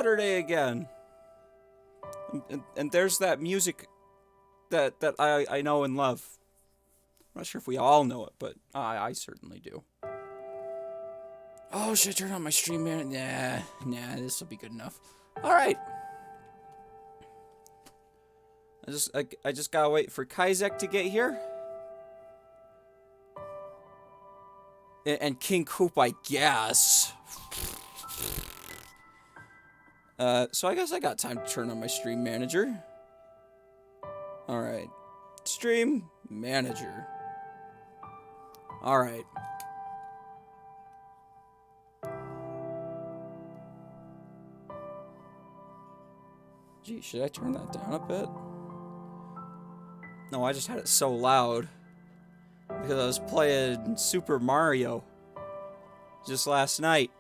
Saturday again. And there's that music that I know and love. I'm not sure if we all know it, but I certainly do. Oh, should I turn on my stream, man? Nah, this will be good enough. All right. I just gotta wait for Kaizek to get here. And King Coop, I guess. So I guess I got time to turn on my stream manager. Alright. Stream manager. Alright. Gee, should I turn that down a bit? No, I just had it so loud. Because I was playing Super Mario just last night.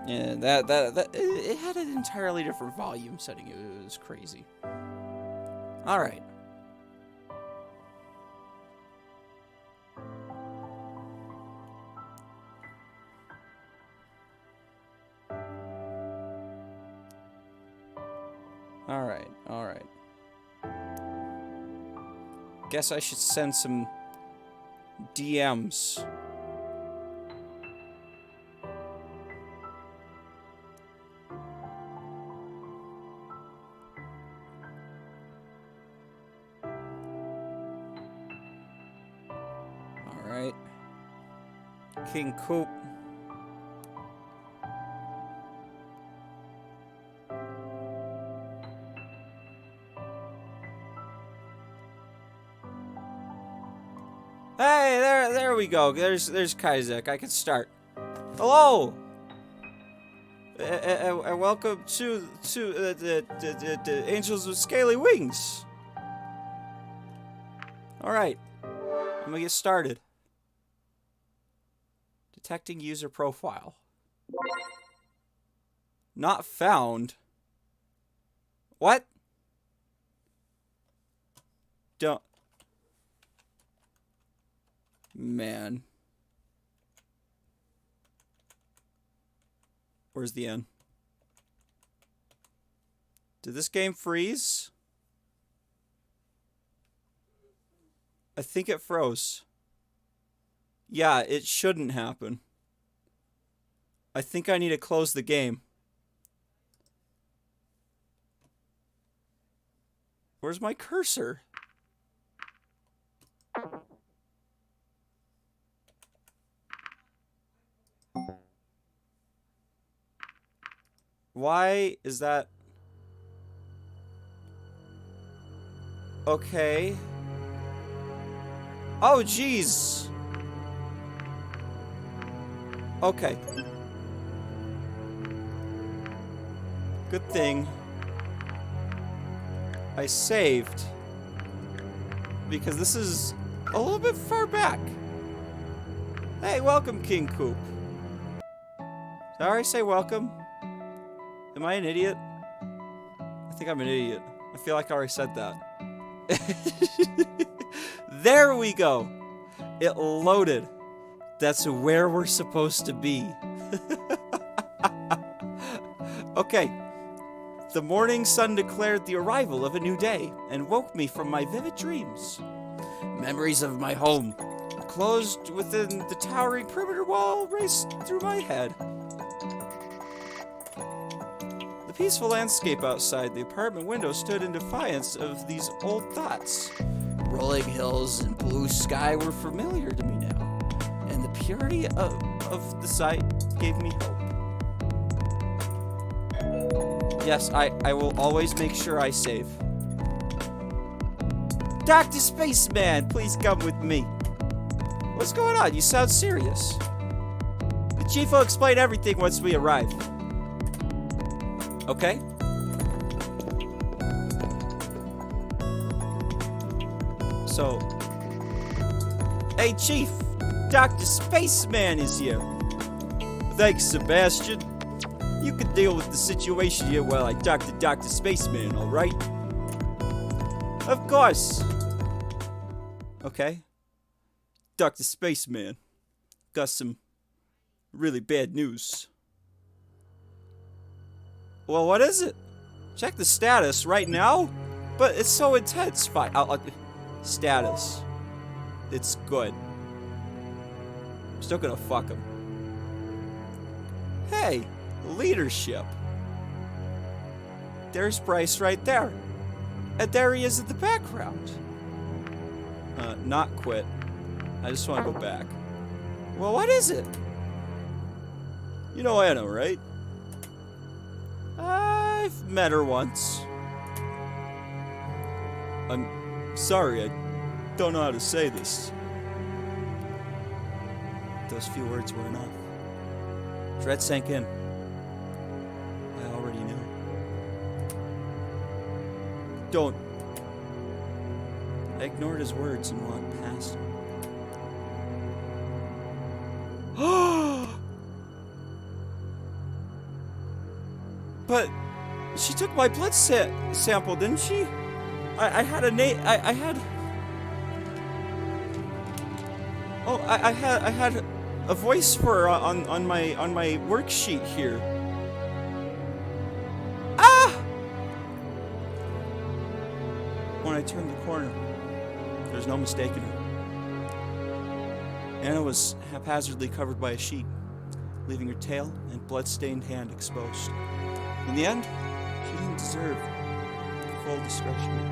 And it had an entirely different volume setting. It was crazy. Alright. Alright. Guess I should send some DMs. Alright. King Coop. Hey, there we go. There's Kaizek. I can start. Hello, and welcome to the Angels with Scaly Wings. All right, I'm gonna get started. Detecting user profile. Not found. What? Don't. Man. Where's the end? Did this game freeze? I think it froze. Yeah, it shouldn't happen. I think I need to close the game. Where's my cursor? Why is that? Okay. Oh, jeez. Okay. Good thing I saved, because this is a little bit far back. Hey, welcome, King Coop. Did I already say welcome? Am I an idiot? I think I'm an idiot. I feel like I already said that. There we go. It loaded. That's where we're supposed to be. Okay. The morning sun declared the arrival of a new day and woke me from my vivid dreams. Memories of my home, closed within the towering perimeter wall, raced through my head. The peaceful landscape outside the apartment window stood in defiance of these old thoughts. Rolling hills and blue sky were familiar to me now, and the purity of the sight gave me hope. Yes, I will always make sure I save. Dr. Spaceman, please come with me. What's going on? You sound serious. The chief will explain everything once we arrive. Okay? So... Hey, Chief! Dr. Spaceman is here. Thanks, Sebastian. You can deal with the situation here while I talk to Dr. Spaceman, alright? Of course! Okay. Dr. Spaceman. Got some really bad news. Well, what is it? Check the status right now? But it's so intense. Fine. Status. It's good. I'm still gonna fuck him. Hey, leadership. There's Bryce right there. And there he is in the background. Not quit. I just want to go back. Well, what is it? You know Anna, right? I've met her once. I'm sorry, I don't know how to say this. Those few words were enough. Dread sank in. I already knew. Don't. I ignored his words and walked past him. But she took my blood sample, didn't she? I had a I had. Oh, I had a voice for her on my worksheet here. Ah! When I turned the corner, there's no mistaking her. Anna was haphazardly covered by a sheet, leaving her tail and blood-stained hand exposed. In the end, she didn't deserve full discretion.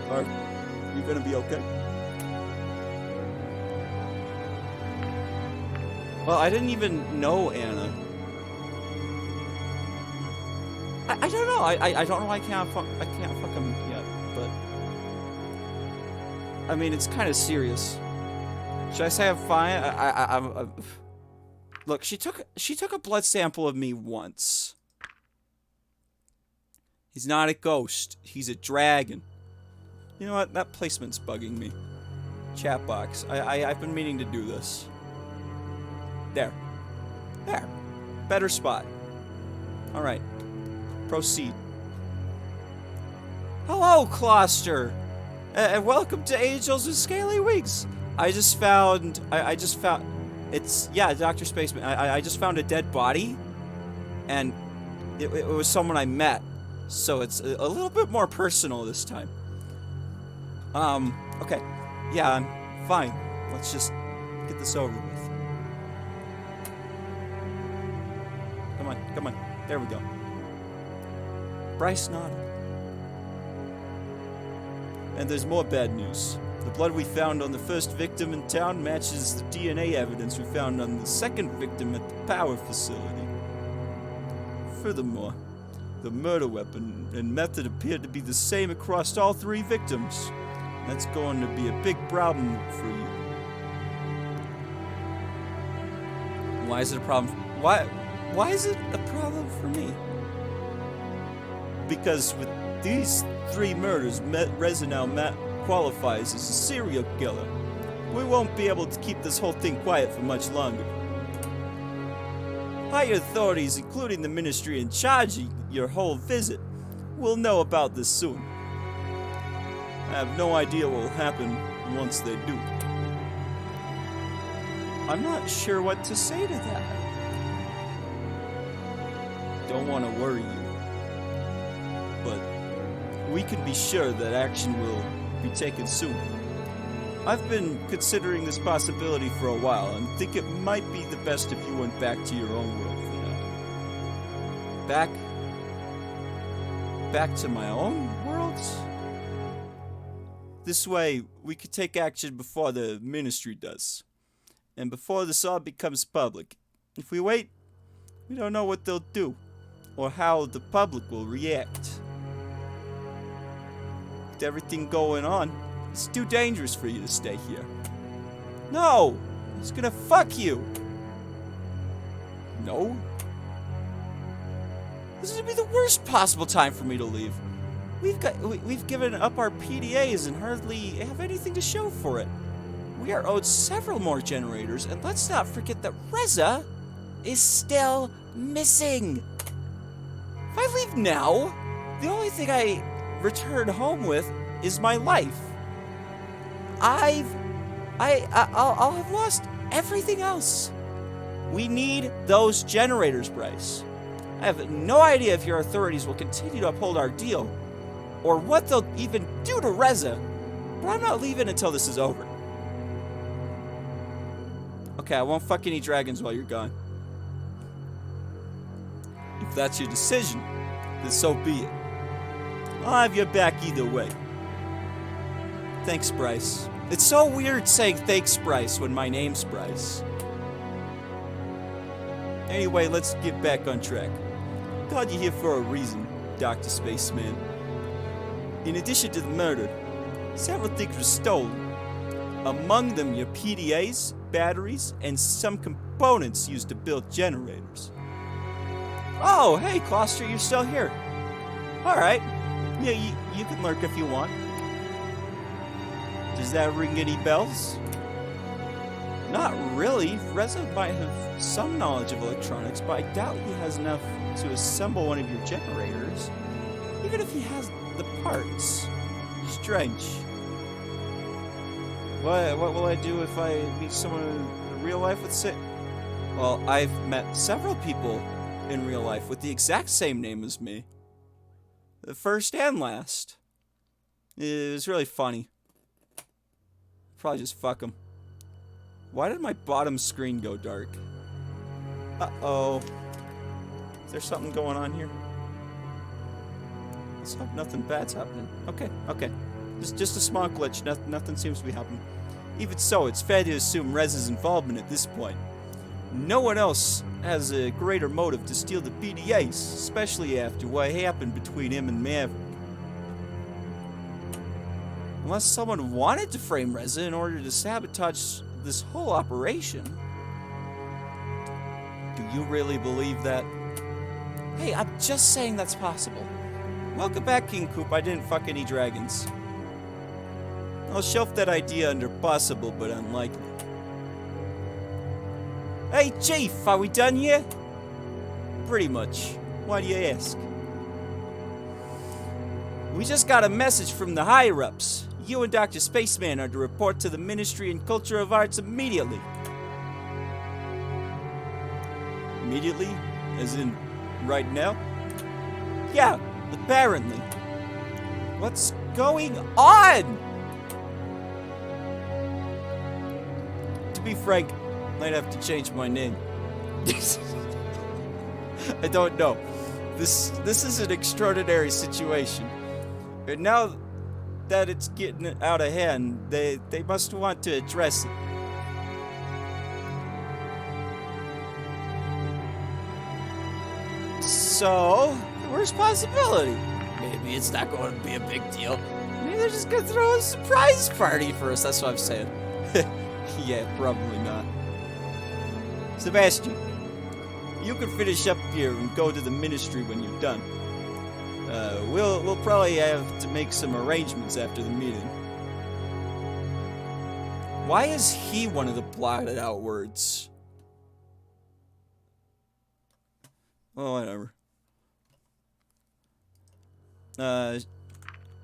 Are you gonna be okay? Well, I didn't even know Anna. I don't know. I don't know. I can't fuck him yet, but I mean, it's kind of serious. Should I say I'm fine? I'm look, she took a blood sample of me once. He's not a ghost. He's a dragon. You know what? That placement's bugging me. Chat box. I've been meaning to do this. There. There. Better spot. Alright. Proceed. Hello, Closter! And welcome to Angels with Scaly Wings! I just found... It's... Yeah, Dr. Spaceman. I just found a dead body. And it was someone I met. So it's a little bit more personal this time. Okay. Yeah, I'm fine. Let's just get this over with. Come on, come on. There we go. Bryce nodded. And there's more bad news. The blood we found on the first victim in town matches the DNA evidence we found on the second victim at the power facility. Furthermore, the murder weapon and method appeared to be the same across all three victims. That's going to be a big problem for you. Why is it a problem? Why is it a problem for me? Because with these three murders, Reza now qualifies as a serial killer. We won't be able to keep this whole thing quiet for much longer. Higher authorities, including the ministry in charge of your whole visit, will know about this soon. I have no idea what will happen once they do. I'm not sure what to say to that. Don't want to worry you, but we can be sure that action will be taken soon. I've been considering this possibility for a while and think it might be the best if you went back to your own world for now. Back to my own worlds? This way, we could take action before the ministry does. And before this all becomes public. If we wait, we don't know what they'll do. Or how the public will react. With everything going on, it's too dangerous for you to stay here. No! He's gonna fuck you! No? This would be the worst possible time for me to leave. We've given up our PDAs and hardly have anything to show for it. We are owed several more generators, and let's not forget that Reza is still missing. If I leave now, the only thing I return home with is my life. I'll have lost everything else. We need those generators, Bryce. I have no idea if your authorities will continue to uphold our deal, or what they'll even do to Reza, but I'm not leaving until this is over. Okay, I won't fuck any dragons while you're gone. If that's your decision, then so be it. I'll have your back either way. Thanks, Bryce. It's so weird saying thanks, Bryce, when my name's Bryce. Anyway, let's get back on track. Called you here for a reason, Dr. Spaceman. In addition to the murder, several things were stolen. Among them, your PDAs, batteries, and some components used to build generators. Oh, hey, Claustra, you're still here. Alright. Yeah, you can lurk if you want. Does that ring any bells? Not really. Reza might have some knowledge of electronics, but I doubt he has enough to assemble one of your generators. Even if he has the parts. Strange. What will I do if I meet someone in real life with Well, I've met several people in real life with the exact same name as me. The first and last. It was really funny. Probably just fuck him. Why did my bottom screen go dark? Uh-oh. Is there something going on here? Let's hope nothing bad's happening. Okay. Just a small glitch. Nothing seems to be happening. Even so, it's fair to assume Rez's involvement at this point. No one else has a greater motive to steal the PDAs, especially after what happened between him and Maverick. Unless someone wanted to frame Reza in order to sabotage this whole operation. Do you really believe that? Hey, I'm just saying that's possible. Welcome back, King Coop. I didn't fuck any dragons. I'll shelf that idea under possible but unlikely. Hey, Chief, are we done here? Pretty much. Why do you ask? We just got a message from the higher-ups. You and Dr. Spaceman are to report to the Ministry and Culture of Arts immediately. Immediately? As in, right now? Yeah, apparently. What's going on? To be frank, might have to change my name. I don't know. This is an extraordinary situation. And now that it's getting out of hand, they must want to address it. So, where's possibility? Maybe it's not going to be a big deal. Maybe they're just going to throw a surprise party for us. That's what I'm saying. Yeah, probably not. Sebastian, you can finish up here and go to the ministry when you're done. We'll probably have to make some arrangements after the meeting. Why is he one of the blotted out words? Oh, whatever.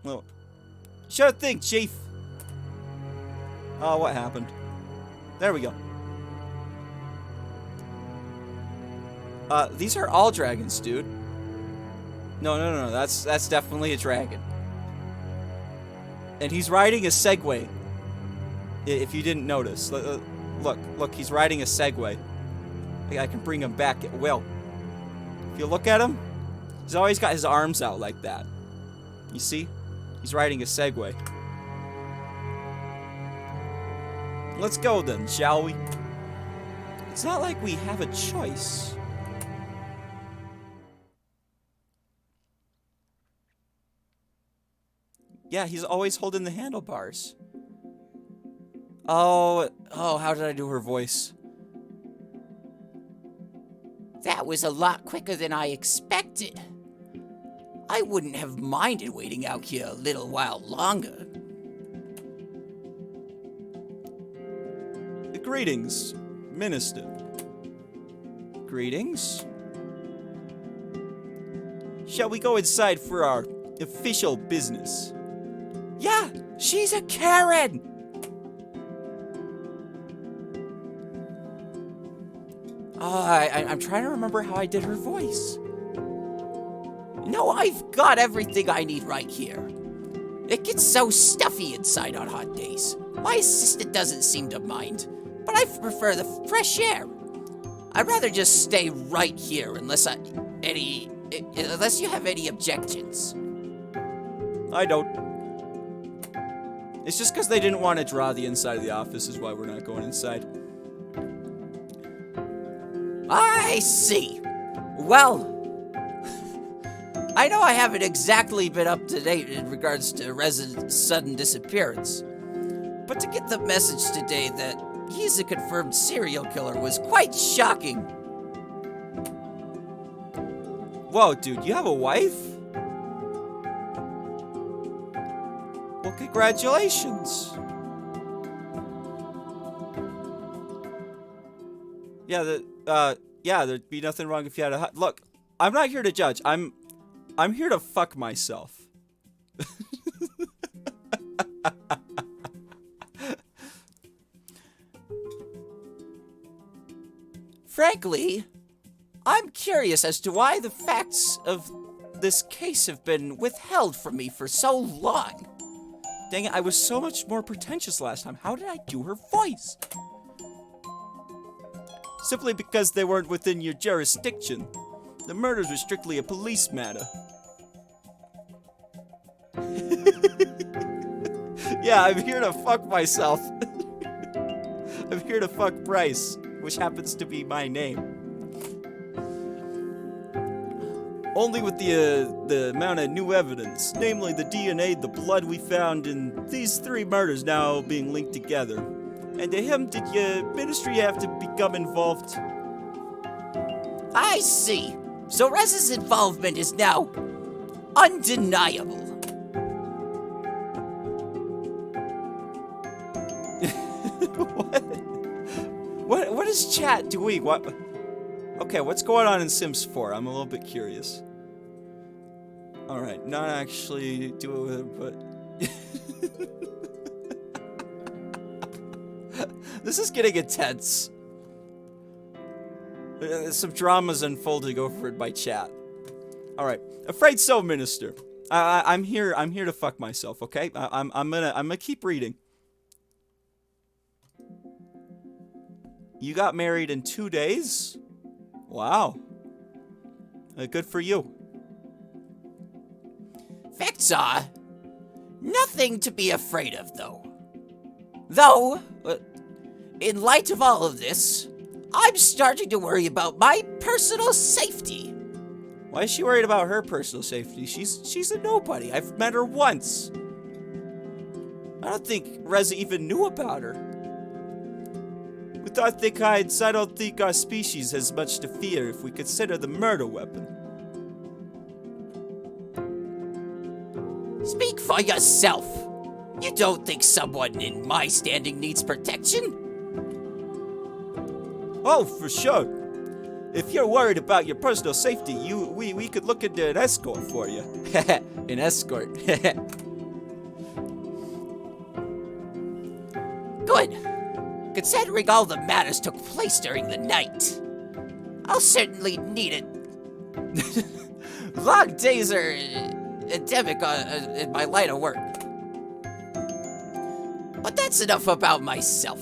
Well, sure thing, Chief. Oh, what happened? There we go. These are all dragons, dude. No. That's definitely a dragon. And he's riding a Segway. If you didn't notice. Look, he's riding a Segway. I can bring him back at will. If you look at him, he's always got his arms out like that. You see? He's riding a Segway. Let's go then, shall we? It's not like we have a choice. Yeah, he's always holding the handlebars. Oh, how did I do her voice? That was a lot quicker than I expected. I wouldn't have minded waiting out here a little while longer. Greetings, Minister. Greetings. Shall we go inside for our official business? Yeah, she's a Karen! I'm trying to remember how I did her voice. No, I've got everything I need right here. It gets so stuffy inside on hot days. My assistant doesn't seem to mind, but I prefer the fresh air. I'd rather just stay right here unless you have any objections. I don't. It's just because they didn't want to draw the inside of the office is why we're not going inside. I see. Well, I know I haven't exactly been up to date in regards to Reza's sudden disappearance, but to get the message today that he's a confirmed serial killer was quite shocking. Whoa, dude, you have a wife? Well, congratulations. Yeah, there'd be nothing wrong if you had a look. I'm not here to judge. I'm here to fuck myself. Frankly, I'm curious as to why the facts of this case have been withheld from me for so long. Dang it, I was so much more pretentious last time. How did I do her voice? Simply because they weren't within your jurisdiction. The murders were strictly a police matter. Yeah, I'm here to fuck myself. I'm here to fuck Bryce, which happens to be my name. Only with the amount of new evidence, namely the DNA, the blood we found in these 3 murders now being linked together. And to him, did your ministry have to become involved? I see. So Reza's involvement is now undeniable. What is chat doing? What? Okay, what's going on in Sims 4? I'm a little bit curious. All right, not actually do it, but this is getting intense. Some drama's unfolding over in my chat. All right, afraid so, Minister. I'm here to fuck myself. Okay, I'm gonna keep reading. You got married in 2 days? Wow. Good for you. Facts are nothing to be afraid of, though. Though, in light of all of this, I'm starting to worry about my personal safety. Why is she worried about her personal safety? She's a nobody. I've met her once. I don't think Reza even knew about her. With our thick hides, I don't think our species has much to fear if we consider the murder weapon. Speak for yourself. You don't think someone in my standing needs protection? Oh, for sure. If you're worried about your personal safety, we could look into an escort for you. An escort. Good. Considering all the matters took place during the night, I'll certainly need it. Long days are endemic in my line of work. But that's enough about myself.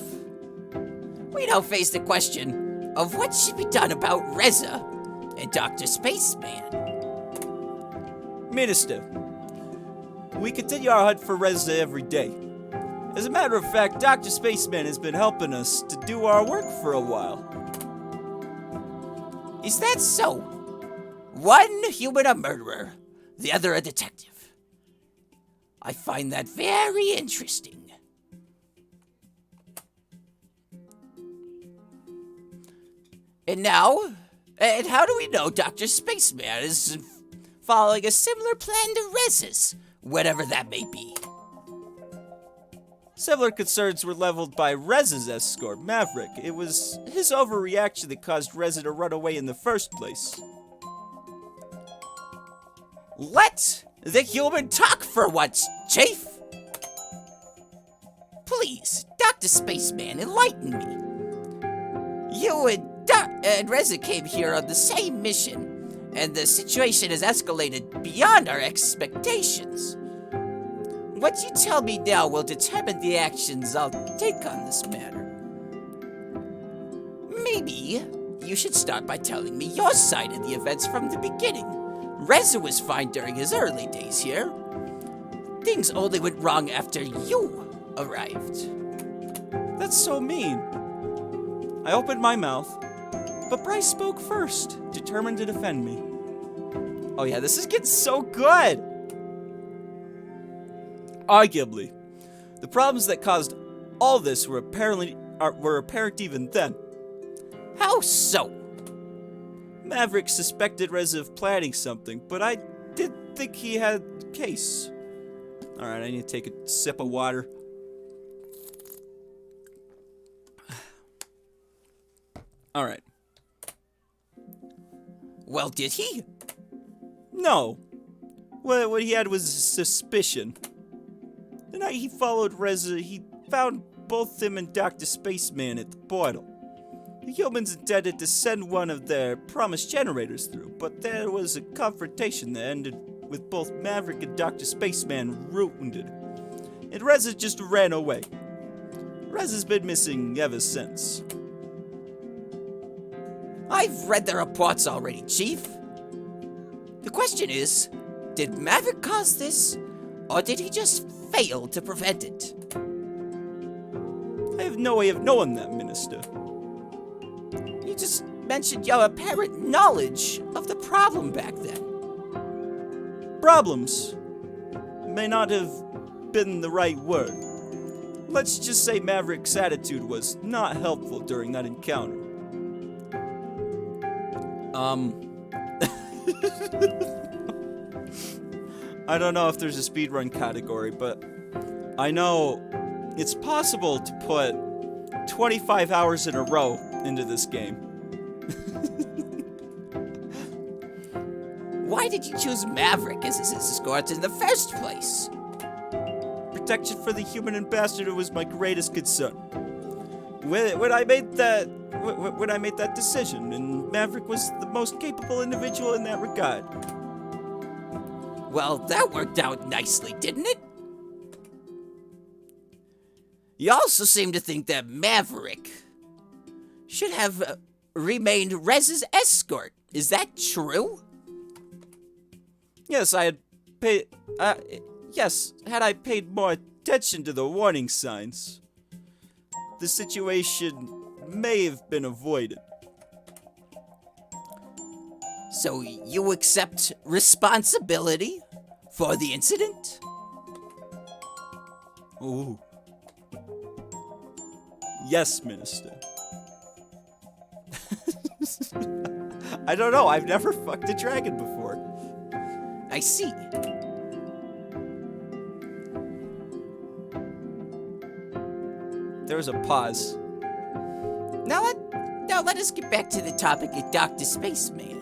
We now face the question of what should be done about Reza and Dr. Spaceman. Minister, we continue our hunt for Reza every day. As a matter of fact, Dr. Spaceman has been helping us to do our work for a while. Is that so? One human a murderer, the other a detective. I find that very interesting. And how do we know Dr. Spaceman is following a similar plan to Reza's, whatever that may be? Similar concerns were leveled by Reza's escort, Maverick. It was his overreaction that caused Reza to run away in the first place. Let the human talk for once, Chief! Please, Dr. Spaceman, enlighten me. You and Reza came here on the same mission, and the situation has escalated beyond our expectations. What you tell me now will determine the actions I'll take on this matter. Maybe you should start by telling me your side of the events from the beginning. Reza was fine during his early days here. Things only went wrong after you arrived. That's so mean. I opened my mouth, but Bryce spoke first, determined to defend me. Oh yeah, this is getting so good! Arguably, the problems that caused all this were apparent even then. How so? Maverick suspected Reza of planning something, but I did think he had a case. Alright, I need to take a sip of water. Alright. Well, did he? No. What he had was a suspicion. The night he followed Reza, he found both him and Dr. Spaceman at the portal. The humans intended to send one of their promised generators through, but there was a confrontation that ended with both Maverick and Dr. Spaceman wounded. And Reza just ran away. Reza's been missing ever since. I've read the reports already, Chief. The question is, did Maverick cause this, or did he just fail to prevent it? I have no way of knowing that, Minister. You just mentioned your apparent knowledge of the problem back then. Problems may not have been the right word. Let's just say Maverick's attitude was not helpful during that encounter. I don't know if there's a speedrun category, but I know it's possible to put 25 hours in a row into this game. Why did you choose Maverick as his escort in the first place? Protection for the human ambassador was my greatest concern. When I made that decision, and Maverick was the most capable individual in that regard. Well, that worked out nicely, didn't it? You also seem to think that Maverick should have remained Rez's escort. Is that true? Yes, had I paid more attention to the warning signs, the situation may have been avoided. So you accept responsibility for the incident? Ooh. Yes, Minister. I don't know, I've never fucked a dragon before. I see. There was a pause. Now let us get back to the topic of Dr. Spaceman.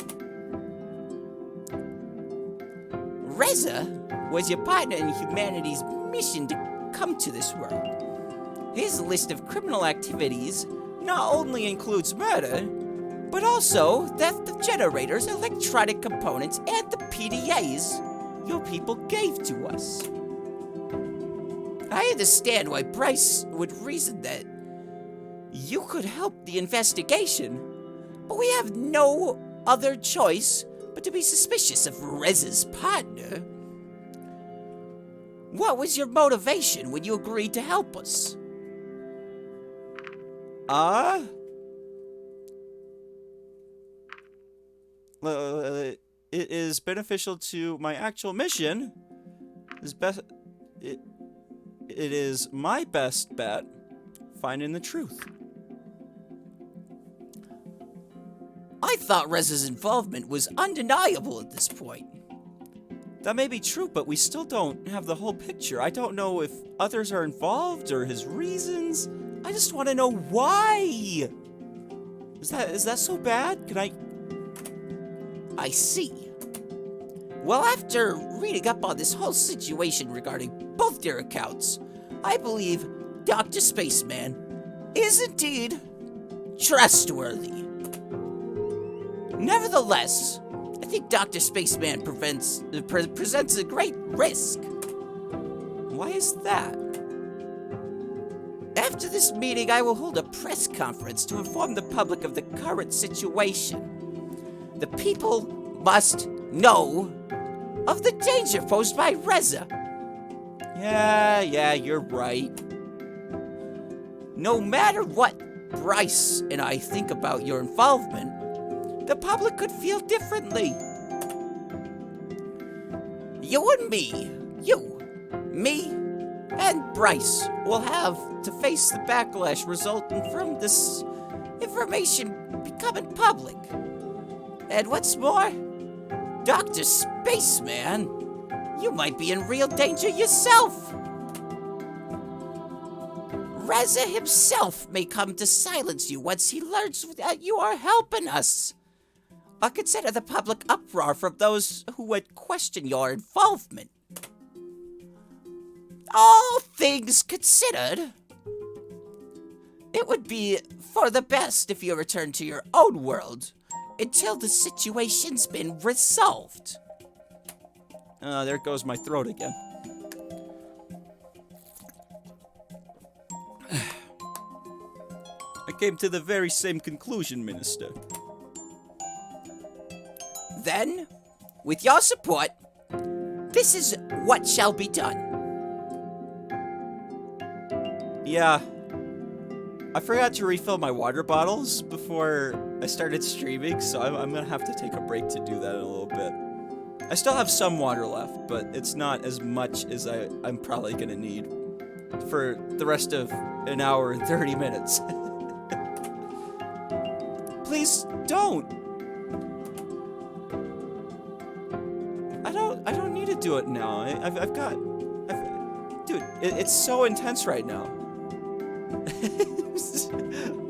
Reza was your partner in humanity's mission to come to this world. His list of criminal activities not only includes murder, but also theft of generators, electronic components, and the PDAs your people gave to us. I understand why Bryce would reason that you could help the investigation, but we have no other choice but to be suspicious of Reza's partner. What was your motivation when you agreed to help us? It is beneficial to my actual mission. It is my best bet finding the truth. I thought Reza's involvement was undeniable at this point. That may be true, but we still don't have the whole picture. I don't know if others are involved or his reasons. I just want to know why. Is that so bad? I see. Well, after reading up on this whole situation regarding both their accounts, I believe Dr. Spaceman is indeed trustworthy. Nevertheless, I think Dr. Spaceman presents a great risk. Why is that? After this meeting, I will hold a press conference to inform the public of the current situation. The people must know of the danger posed by Reza. Yeah, you're right. No matter what Bryce and I think about your involvement, the public could feel differently. You and me, and Bryce will have to face the backlash resulting from this information becoming public. And what's more, Dr. Spaceman, you might be in real danger yourself. Reza himself may come to silence you once he learns that you are helping us. Or consider the public uproar from those who would question your involvement. All things considered, it would be for the best if you return to your own world until the situation's been resolved. There goes my throat again. I came to the very same conclusion, Minister. Then, with your support, this is what shall be done. Yeah. I forgot to refill my water bottles before I started streaming, so I'm gonna have to take a break to do that in a little bit. I still have some water left, but it's not as much as I'm probably gonna need for the rest of an hour and 30 minutes. Please don't. I don't need to do it now. Dude, it's so intense right now.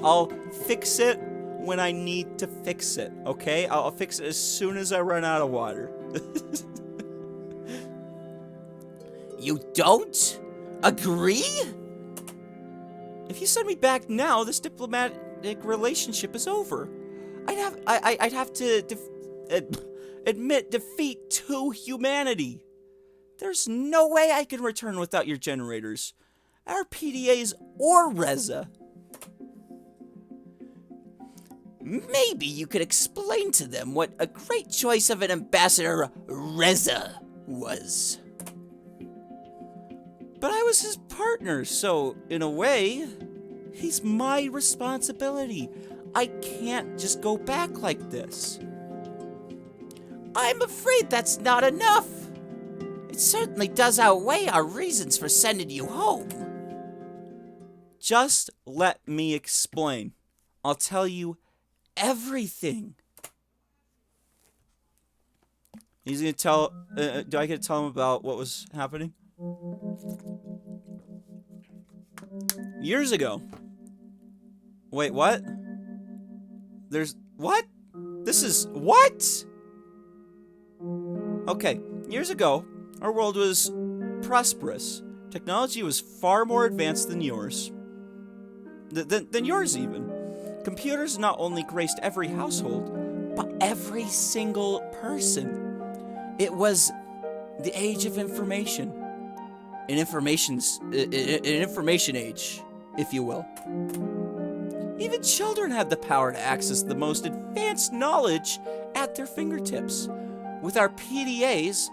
I'll fix it when I need to fix it, okay? I'll fix it as soon as I run out of water. You don't agree? If you send me back now, this diplomatic relationship is over. I'd have to admit defeat to humanity. There's no way I can return without your generators, our PDAs, or Reza. Maybe you could explain to them what a great choice of an ambassador Reza was. But I was his partner, so in a way, he's my responsibility. I can't just go back like this. I'm afraid that's not enough. It certainly does outweigh our reasons for sending you home. Just let me explain. I'll tell you everything. He's gonna tell. Do I get to tell him about what was happening? Years ago. Wait, what? There's what? This is what? Okay, years ago, our world was prosperous. Technology was far more advanced than yours. Than yours even. Computers not only graced every household, but every single person. It was the age of information. An information age, if you will. Even children had the power to access the most advanced knowledge at their fingertips. With our PDAs,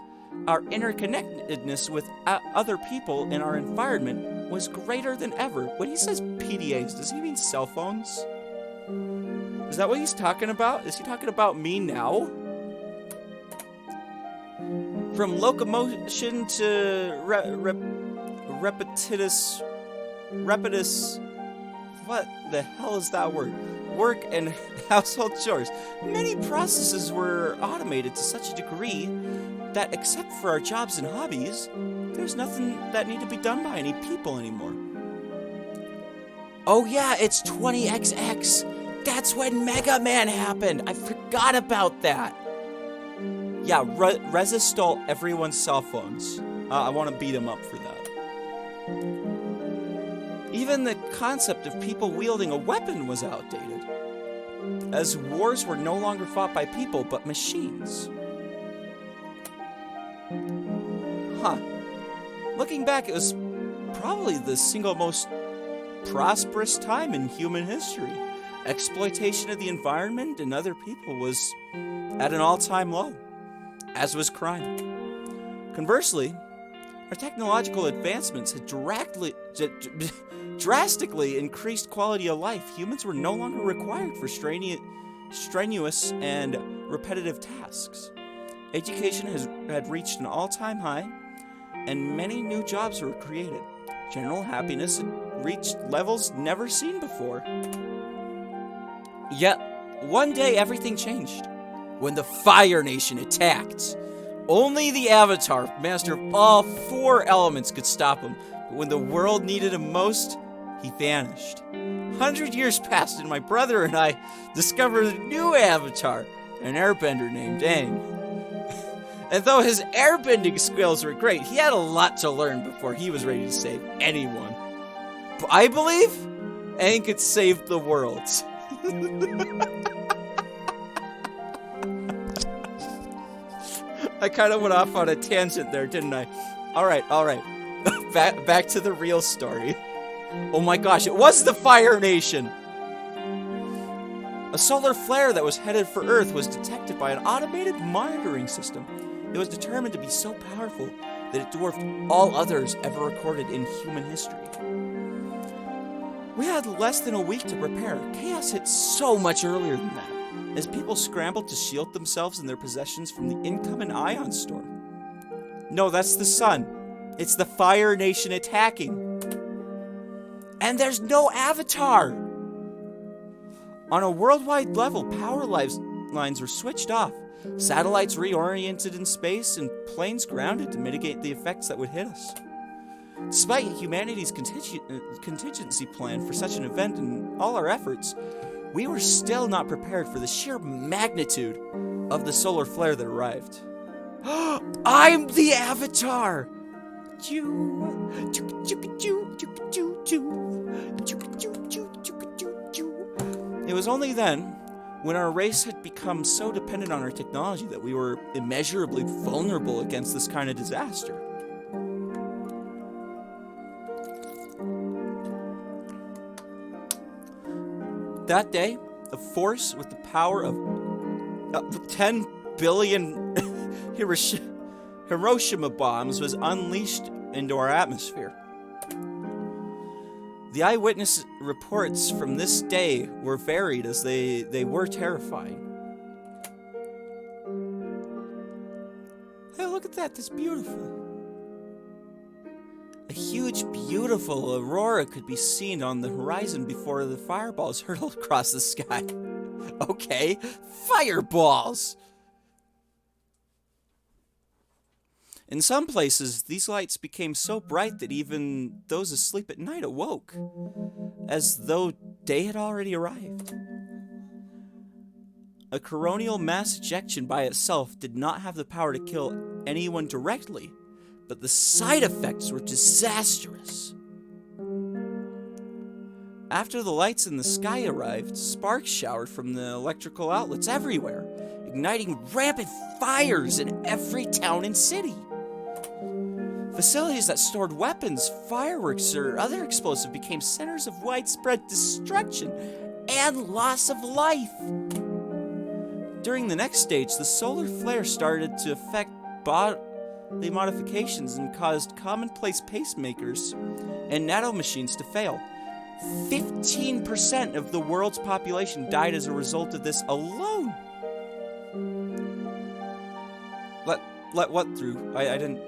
our interconnectedness with other people in our environment was greater than ever. When he says PDAs, does he mean cell phones? Is that what he's talking about? Is he talking about me now? From locomotion to repetitious, what the hell is that word? Work and household chores. Many processes were automated to such a degree that except for our jobs and hobbies, there's nothing that need to be done by any people anymore. Oh yeah, it's 20XX. That's when Mega Man happened. I forgot about that. Yeah, Reza stole everyone's cell phones. I want to beat him up for that. Even the concept of people wielding a weapon was outdated. as wars were no longer fought by people but machines. Huh. Looking back, it was probably the single most prosperous time in human history. Exploitation of the environment and other people was at an all-time low, as was crime. Conversely, our technological advancements had drastically increased quality of life. Humans were no longer required for strenuous and repetitive tasks. Education had reached an all-time high, and many new jobs were created. General happiness had reached levels never seen before. Yet, one day everything changed when the Fire Nation attacked. Only the Avatar, master of all 4 elements, could stop him. But when the world needed him most, he vanished. 100 years passed, and my brother and I discovered a new Avatar, an airbender named Aang. And though his airbending skills were great, he had a lot to learn before he was ready to save anyone. But I believe Aang could save the world. I kind of went off on a tangent there, didn't I? All right. Back to the real story. Oh my gosh, it was the Fire Nation! A solar flare that was headed for Earth was detected by an automated monitoring system. It was determined to be so powerful that it dwarfed all others ever recorded in human history. We had less than a week to prepare. Chaos hit so much earlier than that, as people scrambled to shield themselves and their possessions from the incoming ion storm. No, that's the sun. It's the Fire Nation attacking. And there's no Avatar! On a worldwide level, power lines were switched off, satellites reoriented in space, and planes grounded to mitigate the effects that would hit us. Despite humanity's contingency plan for such an event and all our efforts, we were still not prepared for the sheer magnitude of the solar flare that arrived. I'm the Avatar! It was only then, when our race had become so dependent on our technology, that we were immeasurably vulnerable against this kind of disaster. That day, a force with the power of 10 billion Hiroshima bombs was unleashed into our atmosphere. The eyewitness reports from this day were varied, as they were terrifying. Hey, look at that, that's beautiful. A huge, beautiful aurora could be seen on the horizon before the fireballs hurtled across the sky. Okay, fireballs! In some places, these lights became so bright that even those asleep at night awoke, as though day had already arrived. A coronal mass ejection by itself did not have the power to kill anyone directly, but the side effects were disastrous. After the lights in the sky arrived, sparks showered from the electrical outlets everywhere, igniting rampant fires in every town and city. Facilities that stored weapons, fireworks, or other explosives became centers of widespread destruction and loss of life. During the next stage, the solar flare started to affect bodily modifications and caused commonplace pacemakers and nanomachines to fail. 15% of the world's population died as a result of this alone. Let what through? I didn't...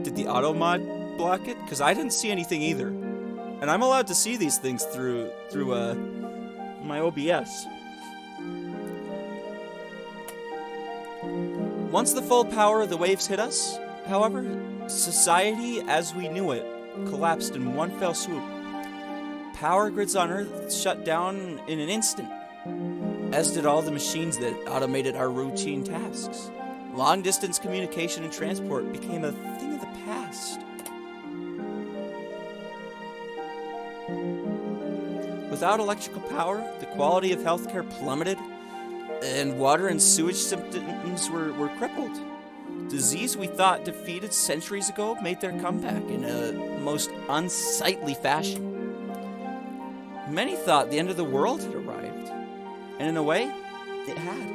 Did the auto mod block it? Because I didn't see anything either. And I'm allowed to see these things through my OBS. Once the full power of the waves hit us, however, society as we knew it collapsed in one fell swoop. Power grids on Earth shut down in an instant, as did all the machines that automated our routine tasks. Long-distance communication and transport became a thing of the past. Without electrical power, the quality of healthcare plummeted, and water and sewage systems were crippled. Disease we thought defeated centuries ago made their comeback in a most unsightly fashion. Many thought the end of the world had arrived, and in a way, it had.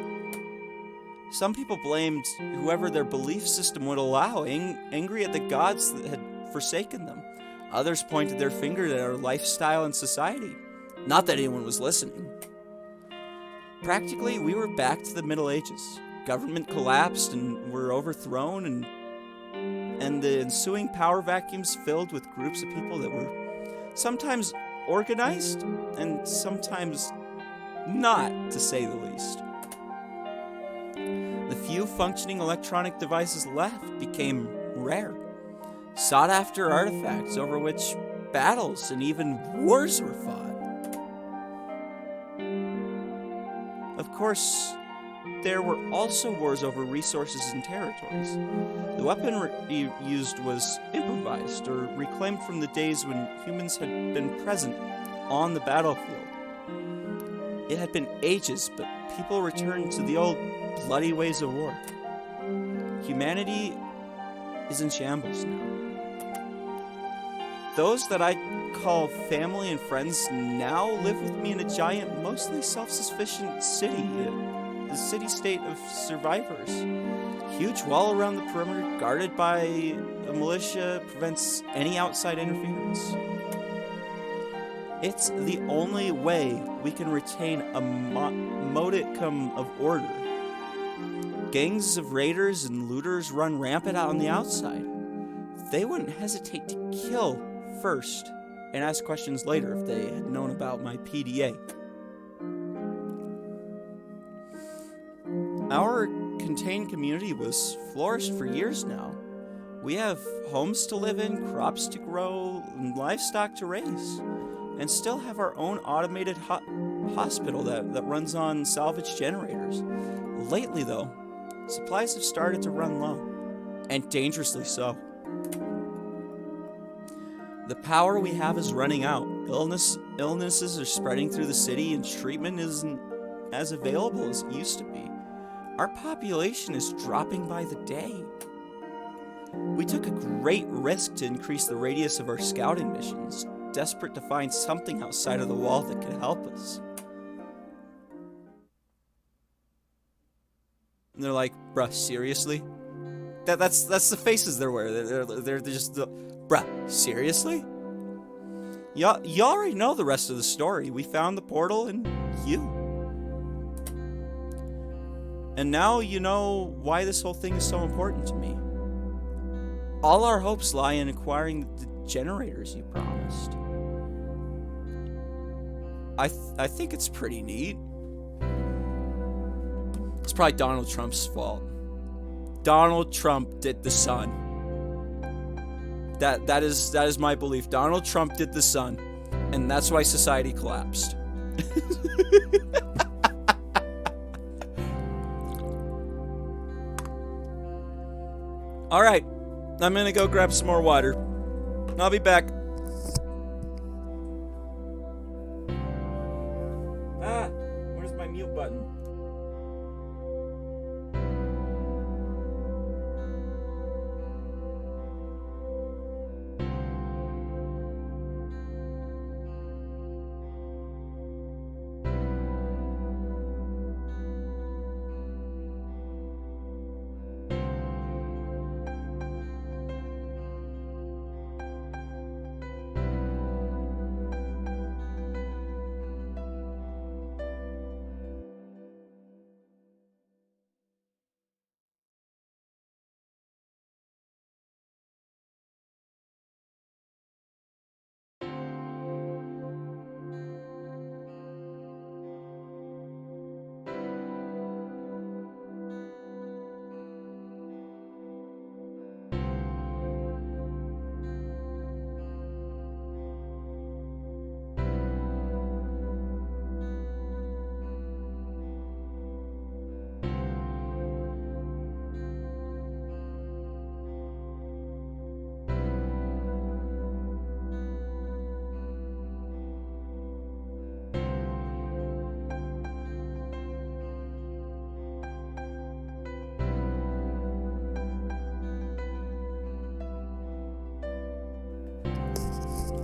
Some people blamed whoever their belief system would allow, angry at the gods that had forsaken them. Others pointed their finger at our lifestyle and society. Not that anyone was listening. Practically, we were back to the Middle Ages. Government collapsed and were overthrown, and the ensuing power vacuums filled with groups of people that were sometimes organized and sometimes not, to say the least. The few functioning electronic devices left became rare, sought-after artifacts over which battles and even wars were fought. Of course, there were also wars over resources and territories. The weaponry used was improvised or reclaimed from the days when humans had been present on the battlefield. It had been ages, but people returned to the old bloody ways of war. Humanity is in shambles now. Those that I call family and friends now live with me in a giant, mostly self-sufficient city, the city-state of survivors. Huge wall around the perimeter, guarded by a militia, prevents any outside interference. It's the only way we can retain a modicum of order. Gangs of raiders and looters run rampant out on the outside. They wouldn't hesitate to kill first and ask questions later if they had known about my PDA. Our contained community was flourished for years now. We have homes to live in, crops to grow, and livestock to raise, and still have our own automated hospital that runs on salvage generators. Lately, though, supplies have started to run low, and dangerously so. The power we have is running out. Illnesses are spreading through the city, and treatment isn't as available as it used to be. Our population is dropping by the day. We took a great risk to increase the radius of our scouting missions, desperate to find something outside of the wall that could help us. And they're like, bruh, seriously? That's the faces they're wearing. They're just, bruh, seriously? You already know the rest of the story. We found the portal and you. And now you know why this whole thing is so important to me. All our hopes lie in acquiring the generators you promised. I think it's pretty neat. It's probably Donald Trump's fault. Donald Trump did the sun. That is my belief. Donald Trump did the sun, and that's why society collapsed. All right, I'm gonna go grab some more water. I'll be back. Where's my mute button?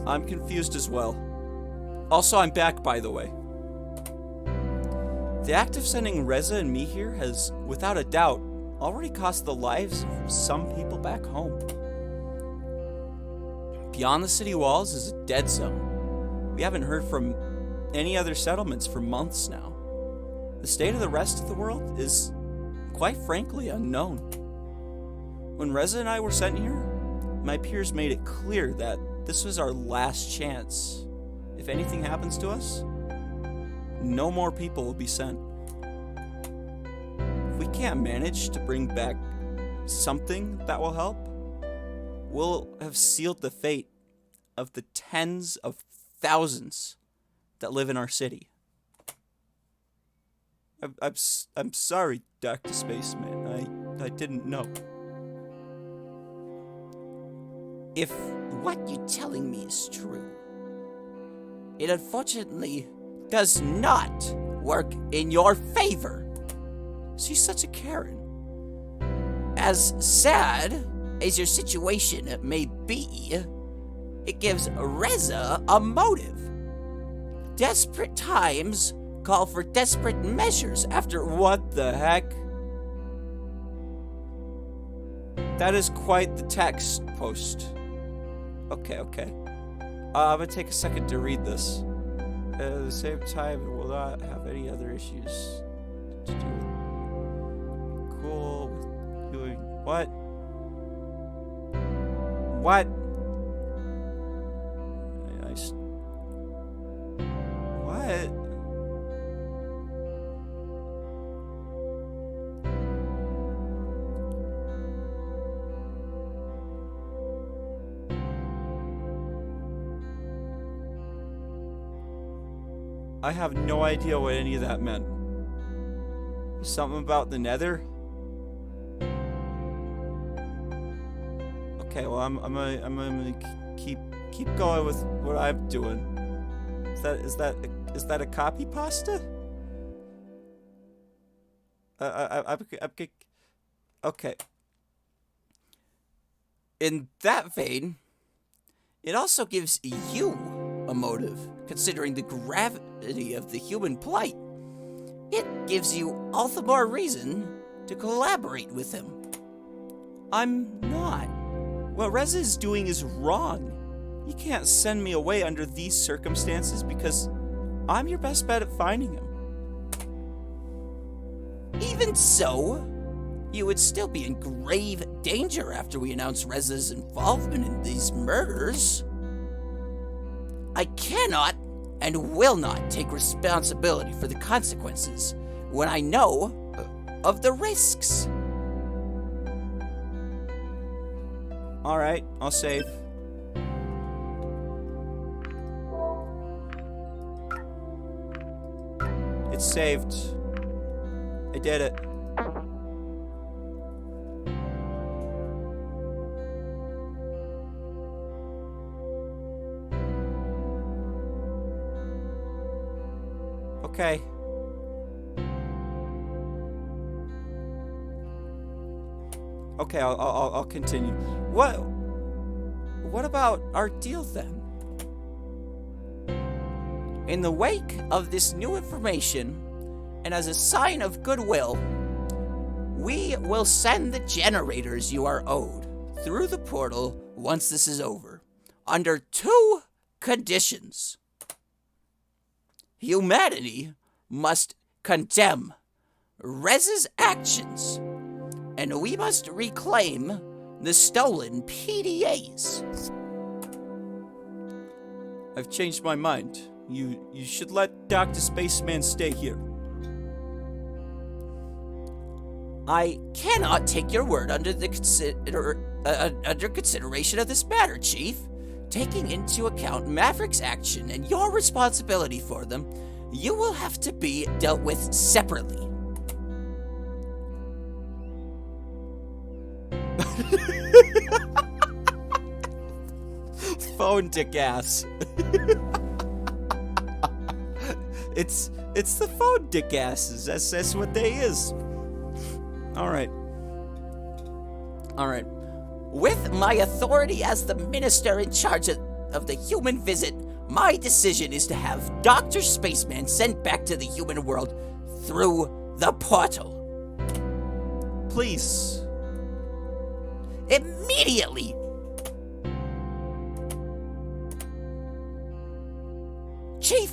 I'm confused as well. Also, I'm back, by the way. The act of sending Reza and me here has, without a doubt, already cost the lives of some people back home. Beyond the city walls is a dead zone. We haven't heard from any other settlements for months now. The state of the rest of the world is, quite frankly, unknown. When Reza and I were sent here, my peers made it clear that this was our last chance. If anything happens to us, no more people will be sent. If we can't manage to bring back something that will help, we'll have sealed the fate of the tens of thousands that live in our city. I'm sorry, Dr. Spaceman. I didn't know. If what you're telling me is true, it unfortunately does not work in your favor. She's such a Karen. As sad as your situation may be, it gives Reza a motive. Desperate times call for desperate measures. After what the heck? That is quite the text post. Okay. I'm gonna take a second to read this. At the same time, it will not have any other issues to do with cool with doing what? What? What? I have no idea what any of that meant. Something about the Nether? Okay, well I'm gonna keep going with what I'm doing. Is that a copy pasta? Okay. In that vein, it also gives you a motive, considering the gravity of the human plight. It gives you all the more reason to collaborate with him. I'm not. What Reza is doing is wrong. You can't send me away under these circumstances because I'm your best bet at finding him. Even so, you would still be in grave danger after we announce Reza's involvement in these murders. I cannot and will not take responsibility for the consequences when I know of the risks. Alright, I'll save. It's saved. I did it. Okay. Okay, I'll continue. What about our deal then? In the wake of this new information, and as a sign of goodwill, we will send the generators you are owed through the portal once this is over, under 2 conditions. Humanity must condemn Reza's actions, and we must reclaim the stolen PDAs. I've changed my mind. You should let Dr. Spaceman stay here. I cannot take your word under consideration of this matter, Chief. Taking into account Maverick's action and your responsibility for them, you will have to be dealt with separately. Phone dick ass. It's the phone dick asses. That's what they is. All right. With my authority as the minister in charge of of the human visit, my decision is to have Dr. Spaceman sent back to the human world through the portal. Please. Immediately! Chief,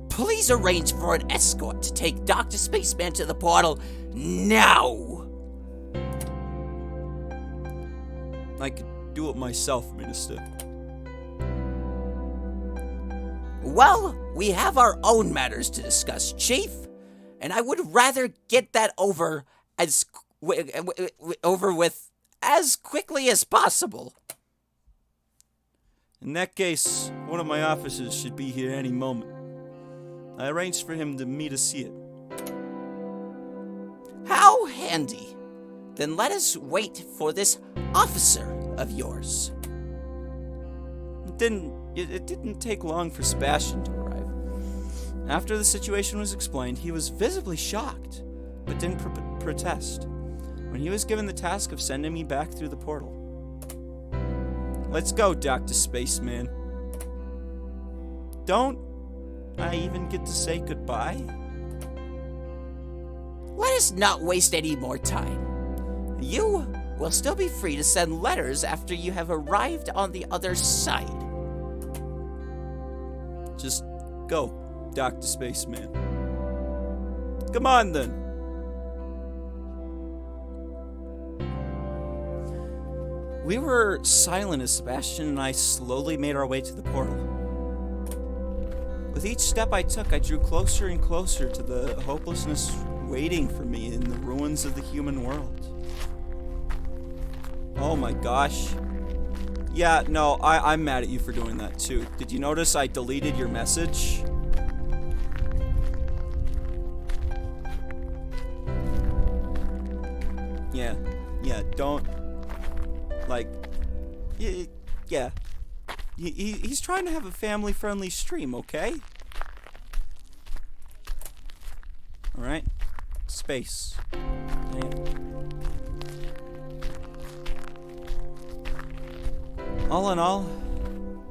please arrange for an escort to take Dr. Spaceman to the portal now! I could do it myself, Minister. Well, we have our own matters to discuss, Chief, and I would rather get that over with as quickly as possible. In that case, one of my officers should be here any moment. I arranged for him to meet us here. How handy. Then let us wait for this officer of yours. It didn't take long for Sebastian to arrive. After the situation was explained, he was visibly shocked, but didn't protest when he was given the task of sending me back through the portal. Let's go, Dr. Spaceman. Don't I even get to say goodbye? Let us not waste any more time. You will still be free to send letters after you have arrived on the other side. Just go, Dr. Spaceman. Come on, then. We were silent as Sebastian and I slowly made our way to the portal. With each step I took, I drew closer and closer to the hopelessness waiting for me in the ruins of the human world. Oh my gosh. Yeah, no, I'm mad at you for doing that too. Did you notice I deleted your message? Yeah, don't, like, yeah. He's trying to have a family-friendly stream, okay? Alright. Space. Damn. All in all,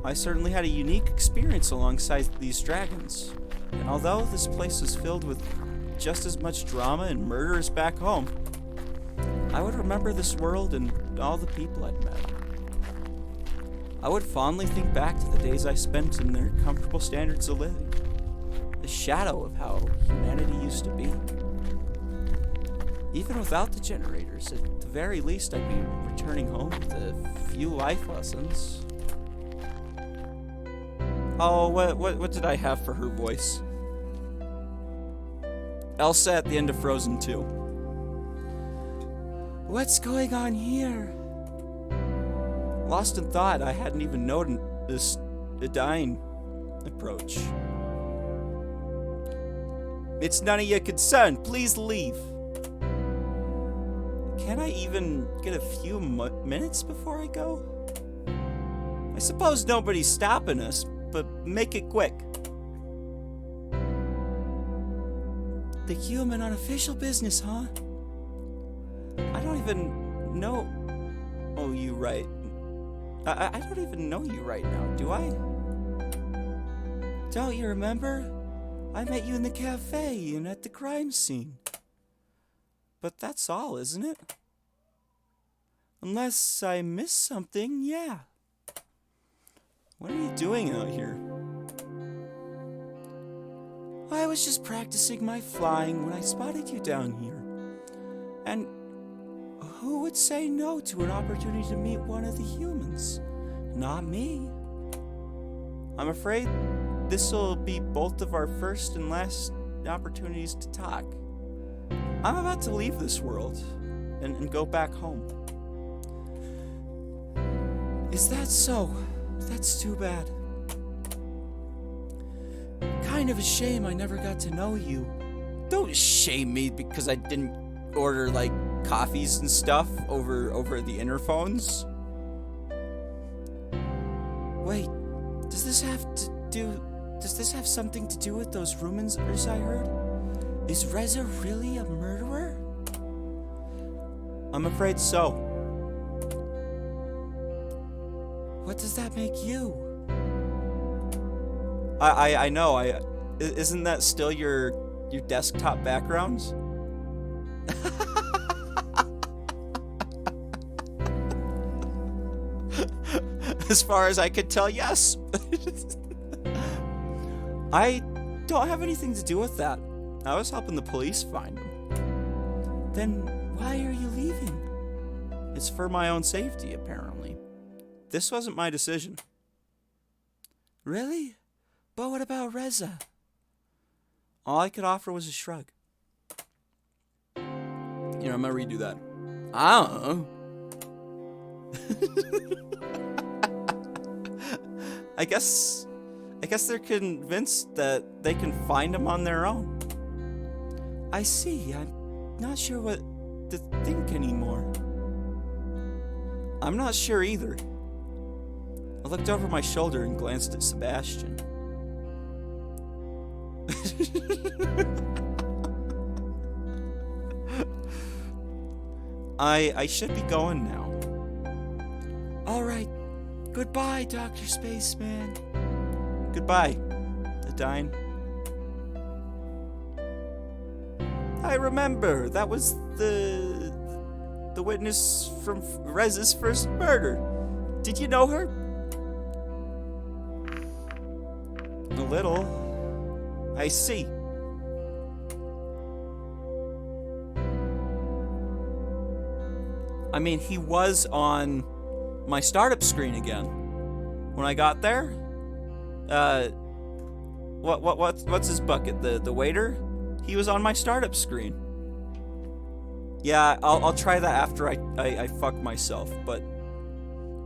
I certainly had a unique experience alongside these dragons. And although this place is filled with just as much drama and murder as back home, I would remember this world and all the people I'd met. I would fondly think back to the days I spent in their comfortable standards of living, the shadow of how humanity used to be. Even without the generators, at the very least I'd be returning home with a few life lessons. Oh, what did I have for her voice? Elsa at the end of Frozen 2. What's going on here? Lost in thought, I hadn't even noticed the dying approach. It's none of your concern. Please leave. Can I even get a few minutes before I go? I suppose nobody's stopping us, but make it quick. The human unofficial business, huh? I don't even know. Oh, you right. I don't even know you right now, do I? Don't you remember? I met you in the cafe and at the crime scene. But that's all, isn't it? Unless I missed something, yeah. What are you doing out here? I was just practicing my flying when I spotted you down here. And who would say no to an opportunity to meet one of the humans? Not me. I'm afraid this will be both of our first and last opportunities to talk. I'm about to leave this world and go back home. Is that so? That's too bad. Kind of a shame I never got to know you. Don't shame me because I didn't order, like, coffees and stuff over the interphones. Wait, does this have something to do with those rumors I heard? Is Reza really a murderer? I'm afraid so. What does that make you? I know. Isn't that still your desktop backgrounds? As far as I could tell, yes. I don't have anything to do with that. I was helping the police find him. Then why are you leaving? It's for my own safety, apparently. This wasn't my decision. Really? But what about Reza? All I could offer was a shrug. Here, I'm gonna redo that. I don't know. I guess they're convinced that they can find him on their own. I see. I'm not sure what to think anymore. I'm not sure either. I looked over my shoulder and glanced at Sebastian. I should be going now. Alright. Goodbye, Dr. Spaceman. Goodbye, Adine. I remember. That was the witness from Reza's first murder. Did you know her? A little. I see. I mean, he was on my startup screen again. When I got there, what's his bucket? The waiter? He was on my startup screen. Yeah, I'll try that after I fuck myself, but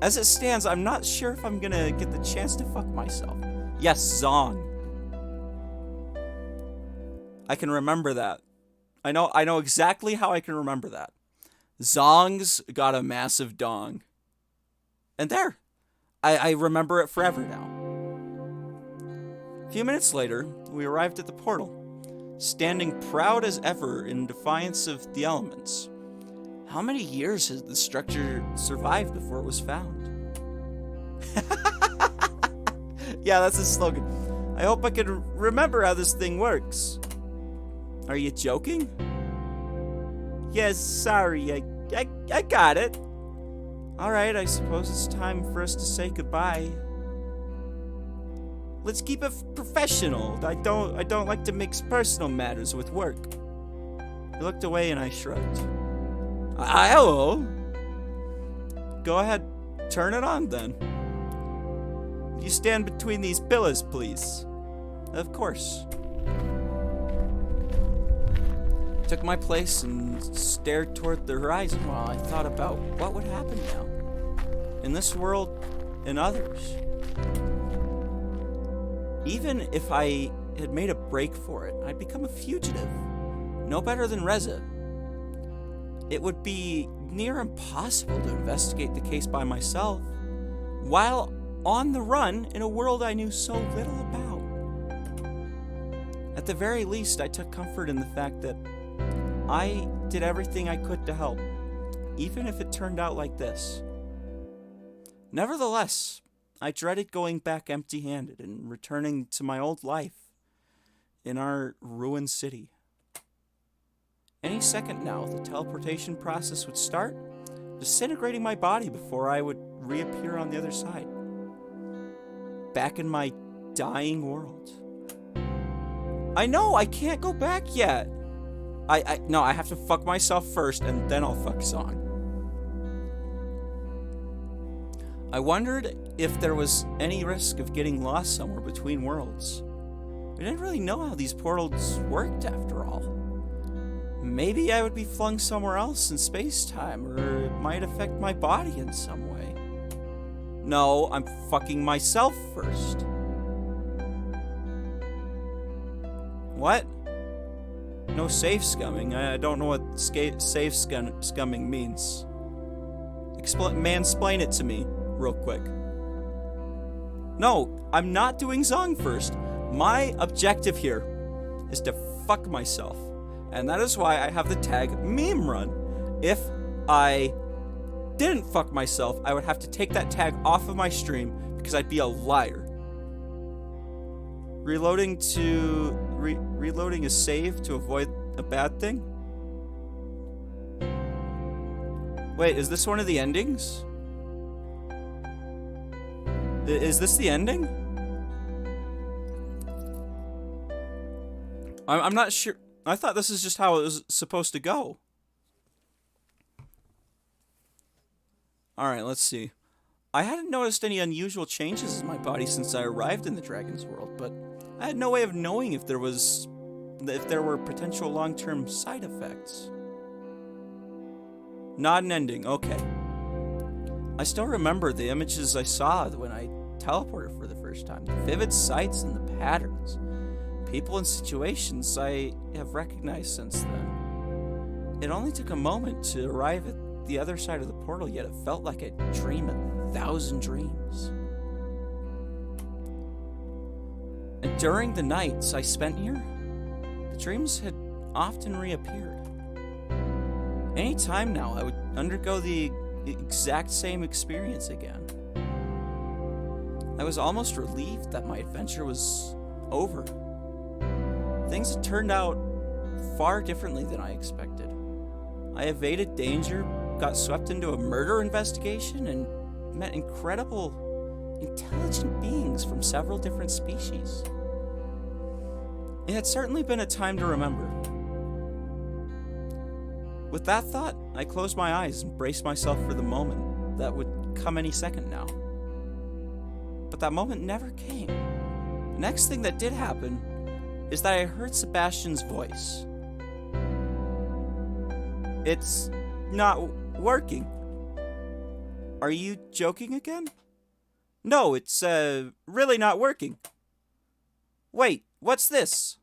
as it stands, I'm not sure if I'm gonna get the chance to fuck myself. Yes, Zong. I can remember that. I know exactly how I can remember that. Zong's got a massive dong. And there. I remember it forever now. A few minutes later, we arrived at the portal, standing proud as ever in defiance of the elements. How many years has the structure survived before it was found? Yeah, that's his slogan. I hope I can remember how this thing works. Are you joking? Yes, sorry, I got it. Alright, I suppose it's time for us to say goodbye. Let's keep it professional. I don't like to mix personal matters with work. He looked away and I shrugged. Hello? Go ahead, turn it on then. You stand between these pillars, please. Of course. Took my place and stared toward the horizon while I thought about what would happen now. In this world and others. Even if I had made a break for it, I'd become a fugitive. No better than Reza. It would be near impossible to investigate the case by myself, while on the run in a world I knew so little about. At the very least, I took comfort in the fact that I did everything I could to help, even if it turned out like this. Nevertheless, I dreaded going back empty-handed and returning to my old life in our ruined city. Any second now, the teleportation process would start, disintegrating my body before I would reappear on the other side. Back in my dying world. I know, I can't go back yet. No, I have to fuck myself first, and then I'll fuck Zong. I wondered if there was any risk of getting lost somewhere between worlds. We didn't really know how these portals worked after all. Maybe I would be flung somewhere else in space-time, or it might affect my body in some way. No, I'm fucking myself first. What? No safe scumming. I don't know what safe scumming means. Mansplain it to me, real quick. No, I'm not doing Zong first. My objective here is to fuck myself. And that is why I have the tag meme run. If I didn't fuck myself, I would have to take that tag off of my stream because I'd be a liar. Reloading reloading a save to avoid a bad thing? Wait, is this one of the endings? Is this the ending? I'm not sure. I thought this is just how it was supposed to go. Alright, let's see. I hadn't noticed any unusual changes in my body since I arrived in the Dragon's World, but I had no way of knowing if there were potential long-term side effects. Not an ending, okay. I still remember the images I saw when I teleported for the first time, the vivid sights and the patterns, people and situations I have recognized since then. It only took a moment to arrive at the other side of the portal, yet it felt like a dream, 1,000 dreams. And during the nights I spent here, the dreams had often reappeared. Any time now, I would undergo the exact same experience again. I was almost relieved that my adventure was over. Things had turned out far differently than I expected. I evaded danger, got swept into a murder investigation, and met incredible, intelligent beings from several different species. It had certainly been a time to remember. With that thought, I closed my eyes and braced myself for the moment that would come any second now. But that moment never came. The next thing that did happen is that I heard Sebastian's voice. It's not working. Are you joking again? No, it's really not working. Wait, what's this?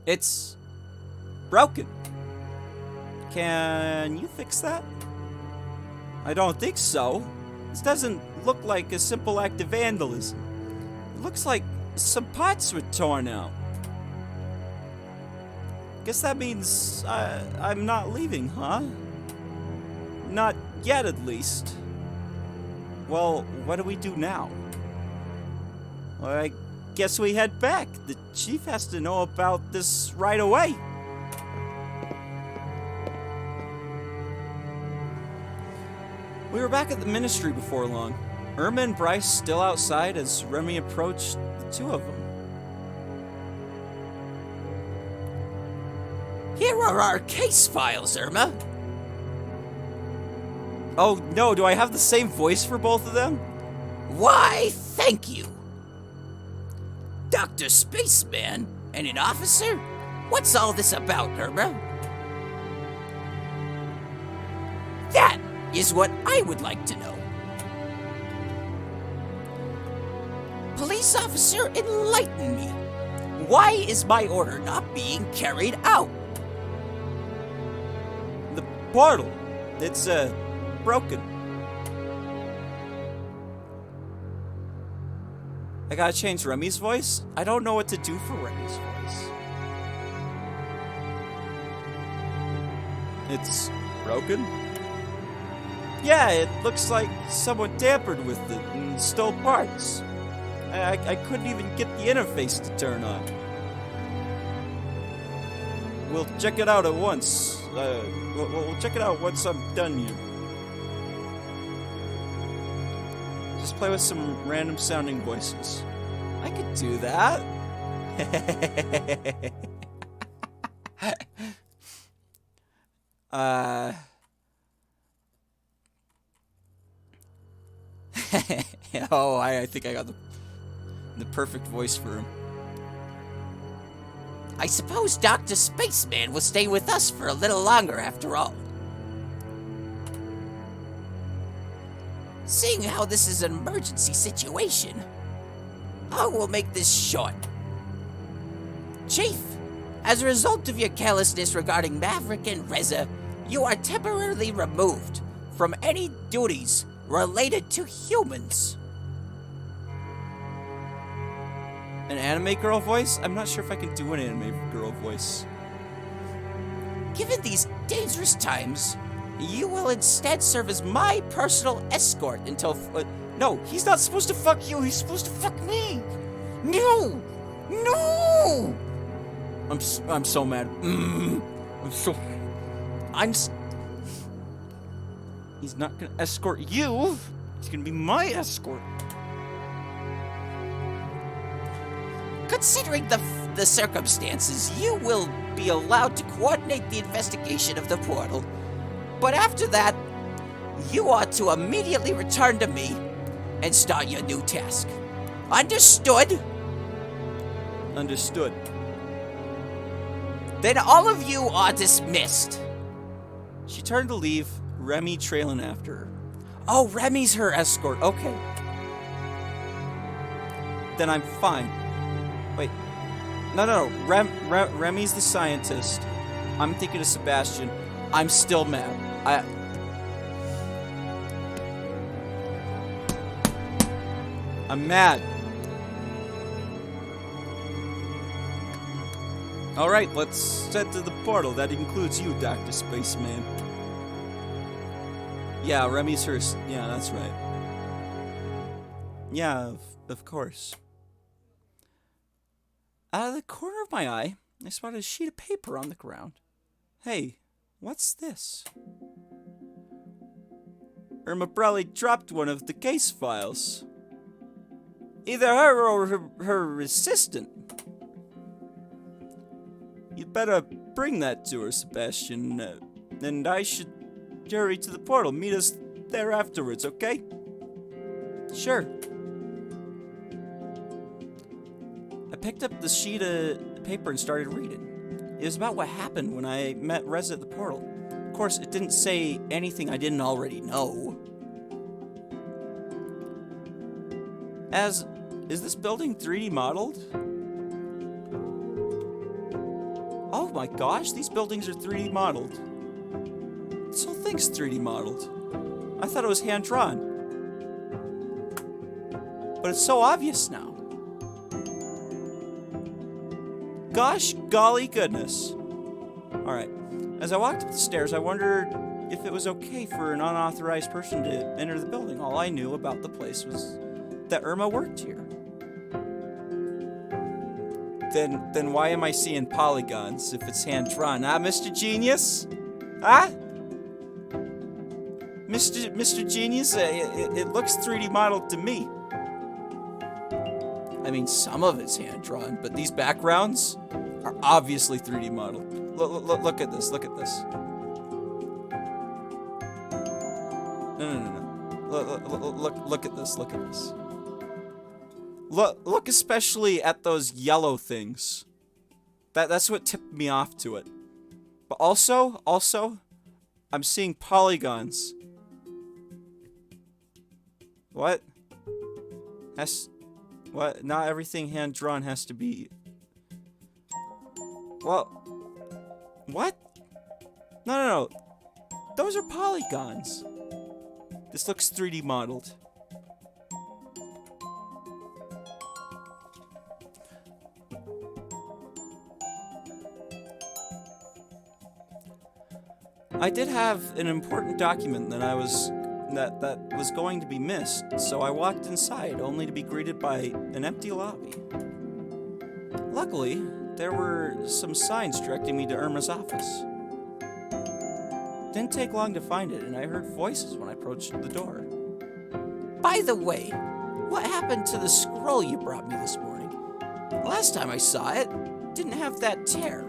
It's broken. Can you fix that? I don't think so. This doesn't look like a simple act of vandalism. It looks like some parts were torn out. Guess that means I'm not leaving, huh? Not yet, at least. Well, what do we do now? Well, I guess we head back. The chief has to know about this right away. We were back at the ministry before long. Irma and Bryce still outside as Remy approached the two of them. Here are our case files, Irma. Oh no, do I have the same voice for both of them? Why, thank you. Dr. Spaceman and an officer? What's all this about, Irma? That is what I would like to know. Police officer, enlighten me. Why is my order not being carried out? The portal. It's, broken. I gotta change Remy's voice? I don't know what to do for Remy's voice. It's broken? Yeah, it looks like someone tampered with it and stole parts. I couldn't even get the interface to turn on. We'll check it out at once. We'll check it out once I'm done here. Just play with some random sounding voices. I could do that. Oh, I think I got the perfect voice for him. I suppose Dr. Spaceman will stay with us for a little longer after all. Seeing how this is an emergency situation, I will make this short. Chief, as a result of your carelessness regarding Maverick and Reza, you are temporarily removed from any duties related to humans. An anime girl voice? I'm not sure if I can do an anime girl voice. Given these dangerous times, you will instead serve as my personal escort until No, he's not supposed to fuck you. He's supposed to fuck me. No! No! I'm so mad. He's not gonna escort you. He's gonna be my escort. Considering the circumstances, you will be allowed to coordinate the investigation of the portal. But after that, you are to immediately return to me and start your new task. Understood? Understood. Then all of you are dismissed. She turned to leave, Remy trailing after her. Oh, Remy's her escort. Okay. Then I'm fine. Wait. No. Remy's the scientist. I'm thinking of Sebastian. I'm still mad. I'm mad. Alright, let's head to the portal. That includes you, Dr. Spaceman. Yeah, Remy's her... Yeah, that's right. Yeah, of course. Out of the corner of my eye, I spotted a sheet of paper on the ground. Hey, what's this? Irma probably dropped one of the case files. Either her or her assistant. You'd better bring that to her, Sebastian. And I should hurry to the portal. Meet us there afterwards, okay? Sure. I picked up the sheet of paper and started reading. It was about what happened when I met Reza at the portal. Of course, it didn't say anything I didn't already know. Is this building 3D modeled? Oh my gosh, these buildings are 3D modeled. This whole thing's 3D modeled. I thought it was hand-drawn. But it's so obvious now. Gosh golly goodness. Alright, as I walked up the stairs, I wondered if it was okay for an unauthorized person to enter the building. All I knew about the place was that Irma worked here. Then why am I seeing polygons if it's hand-drawn? Ah, Mr. Genius? Ah? Mr. Genius? It looks 3D modeled to me. I mean, some of it's hand-drawn, but these backgrounds are obviously 3D modeled. Look at this, look at this. No. Look at this, look at this. Look especially at those yellow things. That's what tipped me off to it. But also, I'm seeing polygons. What? What? Not everything hand-drawn has to be... Well... What? No. Those are polygons. This looks 3D modeled. I did have an important document that was going to be missed, so I walked inside, only to be greeted by an empty lobby. Luckily, there were some signs directing me to Irma's office. Didn't take long to find it, and I heard voices when I approached the door. By the way, what happened to the scroll you brought me this morning? Last time I saw it, didn't have that tear.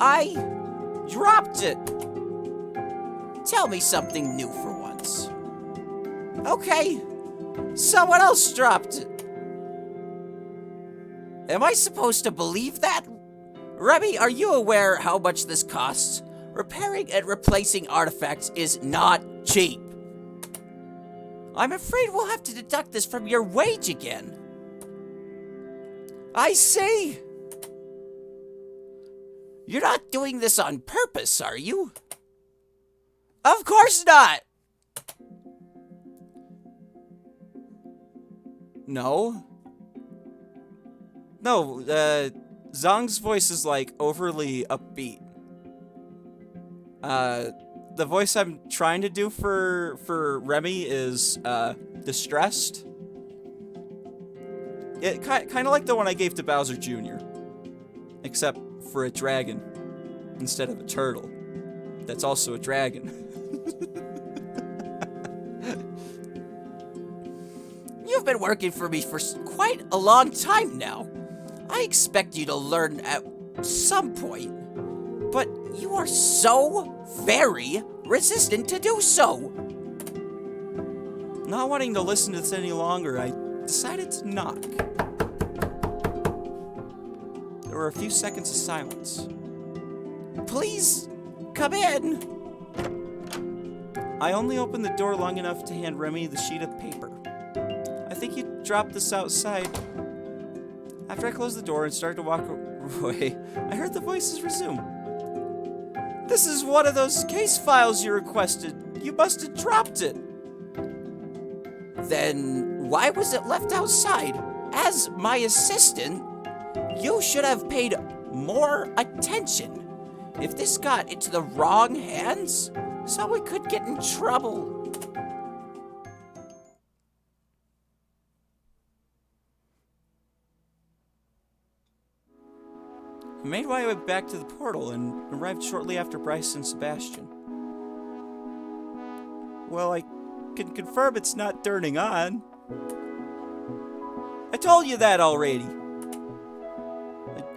I dropped it. Tell me something new for once. Okay, someone else dropped it. Am I supposed to believe that? Remy, are you aware how much this costs? Repairing and replacing artifacts is not cheap. I'm afraid we'll have to deduct this from your wage again. I see. You're not doing this on purpose, are you? Of course not! No, Zong's voice is like overly upbeat. the voice I'm trying to do for Remy is distressed. It kind of like the one I gave to Bowser Jr., except for a dragon instead of a turtle. That's also a dragon. You've been working for me for quite a long time now. I expect you to learn at some point, but you are so very resistant to do so. Not wanting to listen to this any longer, I decided to knock. There were a few seconds of silence. Please, come in. I only opened the door long enough to hand Remy the sheet of paper. I think you dropped this outside. After I closed the door and started to walk away, I heard the voices resume. This is one of those case files you requested. You must have dropped it. Then why was it left outside? As my assistant, you should have paid more attention. If this got into the wrong hands, someone could get in trouble. I made my way back to the portal and arrived shortly after Bryce and Sebastian. Well, I can confirm it's not turning on. I told you that already.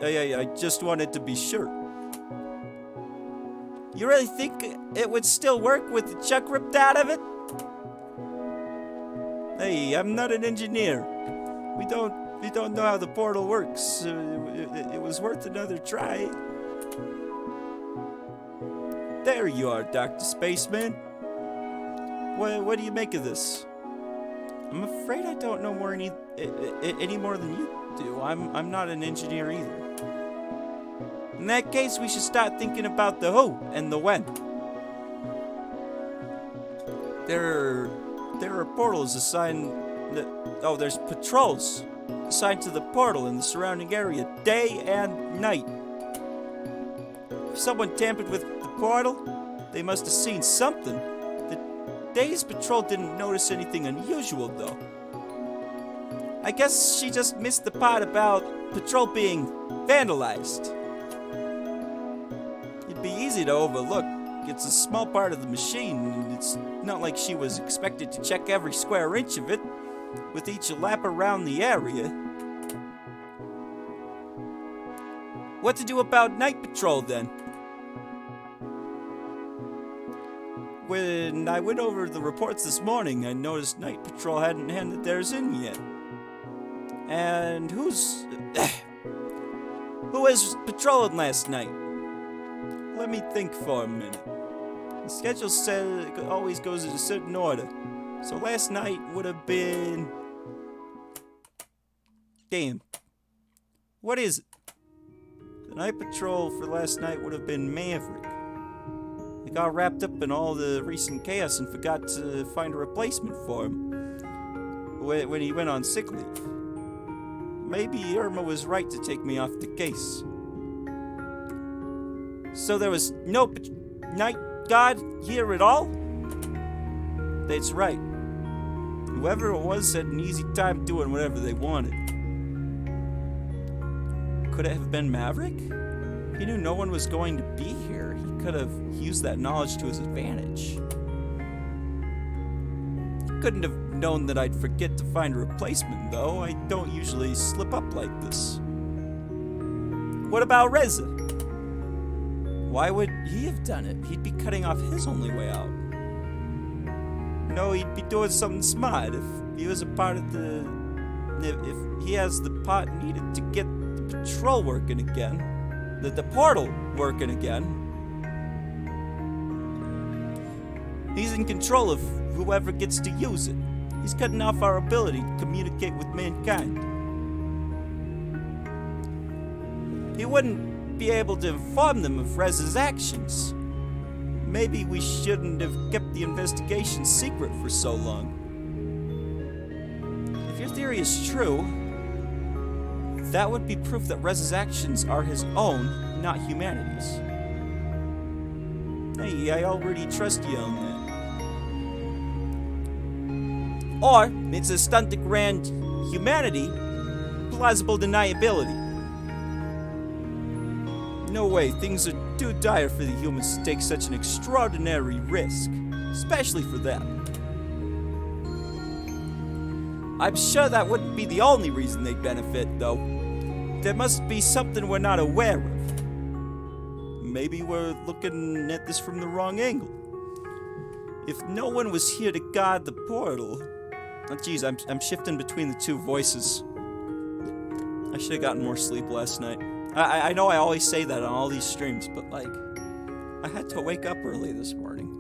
I just wanted to be sure. You really think it would still work with the chuck ripped out of it? Hey, I'm not an engineer. We don't know how the portal works. It was worth another try. There you are, Dr. Spaceman. What do you make of this? I'm afraid I don't know any more than you do. I'm not an engineer either. In that case, we should start thinking about the who and the when. There are portals assigned. There's patrols assigned to the portal in the surrounding area, day and night. If someone tampered with the portal, they must have seen something. The day's patrol didn't notice anything unusual, though. I guess she just missed the part about patrol being vandalized. It'd be easy to overlook. It's a small part of the machine, and it's not like she was expected to check every square inch of it with each lap around the area. What to do about night patrol, then? When I went over the reports this morning, I noticed night patrol hadn't handed theirs in yet. And who was patrolling last night? Let me think for a minute. The schedule said it always goes in a certain order. So last night would have been... Damn. What is it? The night patrol for last night would have been Maverick. He got wrapped up in all the recent chaos and forgot to find a replacement for him when he went on sick leave. Maybe Irma was right to take me off the case. So there was no night guard here at all? That's right. Whoever it was had an easy time doing whatever they wanted. Could it have been Maverick? He knew no one was going to be here. He could have used that knowledge to his advantage. He couldn't have known that I'd forget to find a replacement, though. I don't usually slip up like this. What about Reza? Why would he have done it? He'd be cutting off his only way out. No, he'd be doing something smart if he was a part of the... If he has the part needed to get the patrol working again, the portal working again, he's in control of whoever gets to use it. He's cutting off our ability to communicate with mankind. He wouldn't be able to inform them of Rez's actions. Maybe we shouldn't have kept the investigation secret for so long. If your theory is true, that would be proof that Rez's actions are his own, not humanity's. Hey, I already trust you on that. Or, it's a stunt to grand humanity, plausible deniability. No way, things are too dire for the humans to take such an extraordinary risk, especially for them. I'm sure that wouldn't be the only reason they'd benefit, though. There must be something we're not aware of. Maybe we're looking at this from the wrong angle. If no one was here to guard the portal... Oh, geez, I'm shifting between the two voices. I should have gotten more sleep last night. I know I always say that on all these streams, but like, I had to wake up early this morning.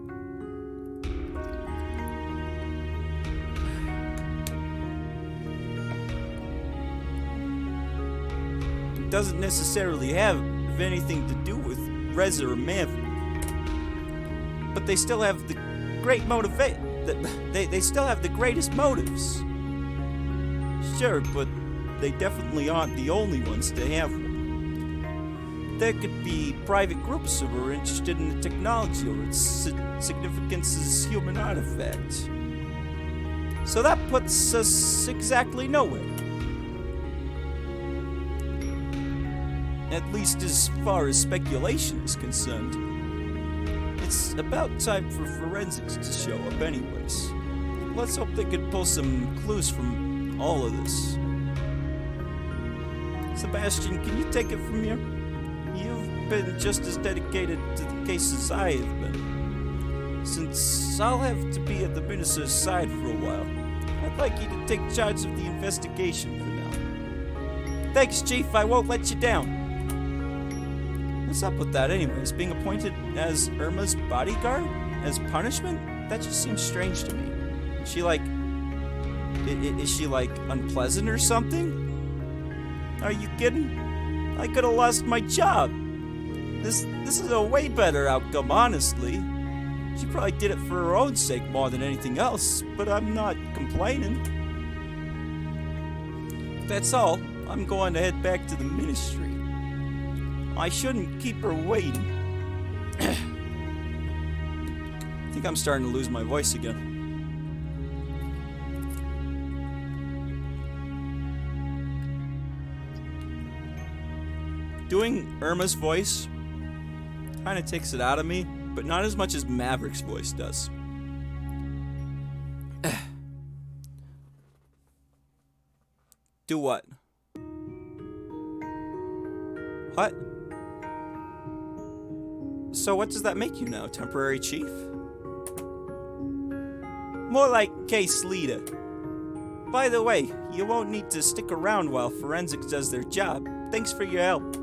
It doesn't necessarily have anything to do with Reza or Maverick, but they still have the great they still have the greatest motives. Sure, but they definitely aren't the only ones to have one. There could be private groups who are interested in the technology or its significance as human artifact. So that puts us exactly nowhere. At least as far as speculation is concerned. It's about time for forensics to show up anyways. Let's hope they could pull some clues from all of this. Sebastian, can you take it from here? You've been just as dedicated to the case as I have been. Since I'll have to be at the minister's side for a while, I'd like you to take charge of the investigation for now. Thanks, Chief, I won't let you down. What's up with that anyways? Being appointed as Irma's bodyguard? As punishment? That just seems strange to me. Is she like unpleasant or something? Are you kidding? I could have lost my job. This is a way better outcome, honestly. She probably did it for her own sake more than anything else, but I'm not complaining. That's all. I'm going to head back to the ministry. I shouldn't keep her waiting. I think I'm starting to lose my voice again. Doing Irma's voice kind of takes it out of me, but not as much as Maverick's voice does. Do what? What? So what does that make you now, temporary chief? More like case leader. By the way, you won't need to stick around while forensics does their job. Thanks for your help.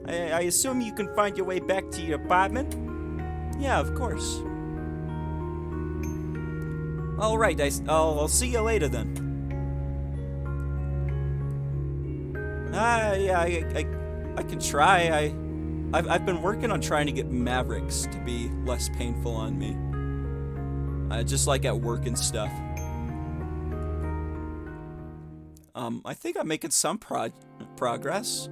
I assume you can find your way back to your apartment? Yeah, of course. Alright, I'll see you later then. Yeah, I can try. I've been working on trying to get Mavericks to be less painful on me. Just like at work and stuff. I think I'm making some progress.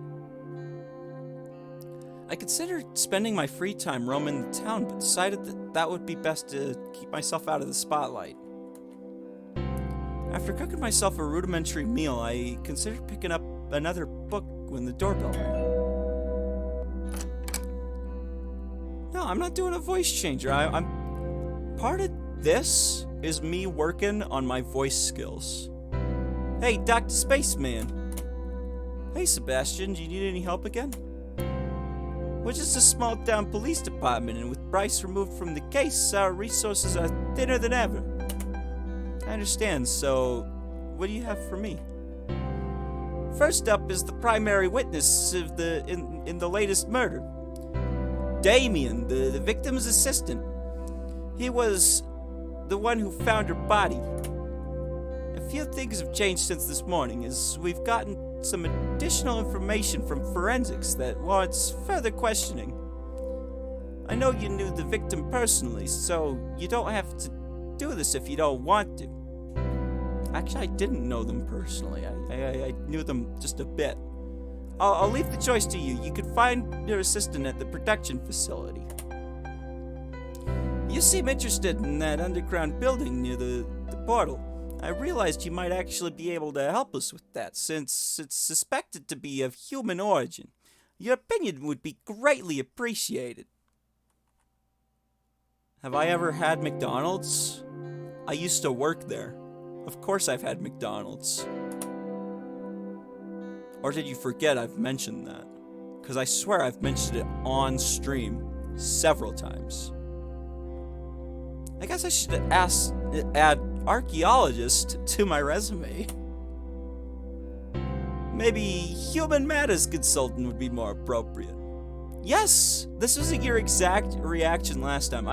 I considered spending my free time roaming the town, but decided that would be best to keep myself out of the spotlight. After cooking myself a rudimentary meal, I considered picking up another book when the doorbell rang. No, I'm not doing a voice changer. I'm part of this is me working on my voice skills. Hey, Dr. Spaceman. Hey, Sebastian, do you need any help again? We're just a small-town police department, and with Bryce removed from the case, our resources are thinner than ever. I understand, so what do you have for me? First up is the primary witness of in the latest murder. Damien, the victim's assistant. He was the one who found her body. A few things have changed since this morning, as we've gotten some additional information from forensics that warrants further questioning. I know you knew the victim personally, so you don't have to do this if you don't want to. Actually, I didn't know them personally. I knew them just a bit. I'll leave the choice to you. You can find your assistant at the production facility. You seem interested in that underground building near the portal. I realized you might actually be able to help us with that, since it's suspected to be of human origin. Your opinion would be greatly appreciated. Have I ever had McDonald's? I used to work there. Of course I've had McDonald's. Or did you forget I've mentioned that? Because I swear I've mentioned it on stream several times. I guess I should add archaeologist to my resume. Maybe human matters consultant would be more appropriate. Yes, this was your exact reaction last time.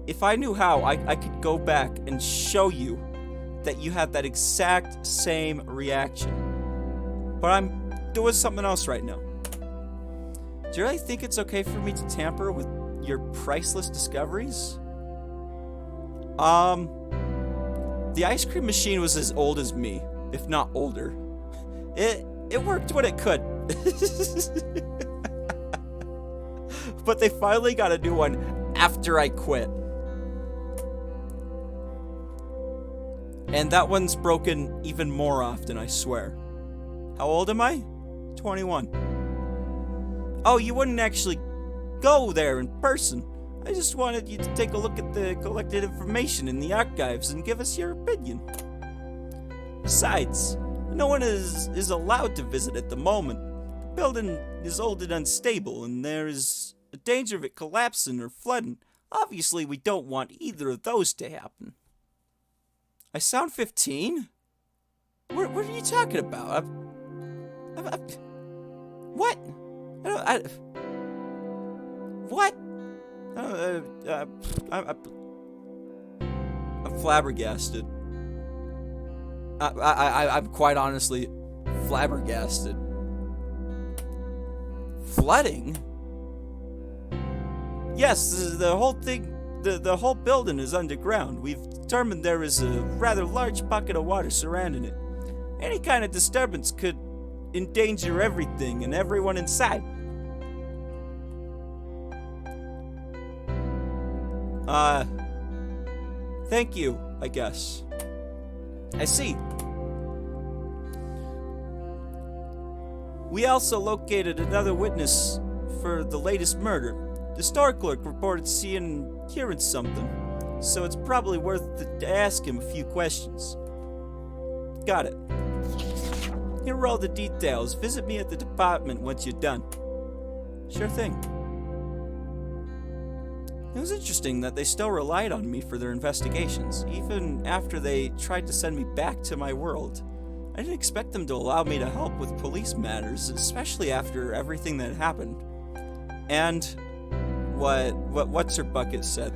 If I knew how, I could go back and show you that you had that exact same reaction. But I'm doing something else right now. Do you really think it's okay for me to tamper with your priceless discoveries? The ice cream machine was as old as me, if not older. It worked when it could. But they finally got a new one after I quit. And that one's broken even more often, I swear. How old am I? 21. Oh, you wouldn't actually go there in person. I just wanted you to take a look at the collected information in the archives and give us your opinion. Besides, no one is allowed to visit at the moment. The building is old and unstable, and there is a danger of it collapsing or flooding. Obviously, we don't want either of those to happen. I sound 15? What are you talking about? What? What? I'm flabbergasted. I'm quite honestly flabbergasted. Flooding? Yes, the whole thing, the whole building is underground. We've determined there is a rather large pocket of water surrounding it. Any kind of disturbance could endanger everything and everyone inside. Thank you, I guess. I see. We also located another witness for the latest murder. The store clerk reported seeing and hearing something, so it's probably worth to ask him a few questions. Got it. Here are all the details. Visit me at the department once you're done. Sure thing. It was interesting that they still relied on me for their investigations, even after they tried to send me back to my world. I didn't expect them to allow me to help with police matters, especially after everything that happened. And what's her bucket said.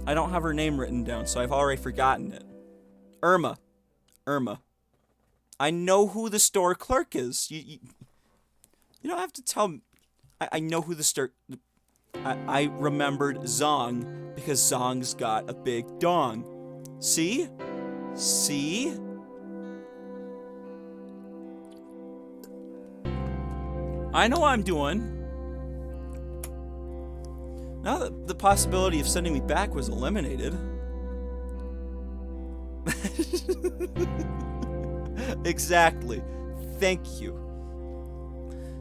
I don't have her name written down, so I've already forgotten it. Irma. I know who the store clerk is. You don't have to tell me. I know who the store... I remembered Zong because Zong's got a big dong. See? See? I know what I'm doing. Now that the possibility of sending me back was eliminated. Exactly. Thank you.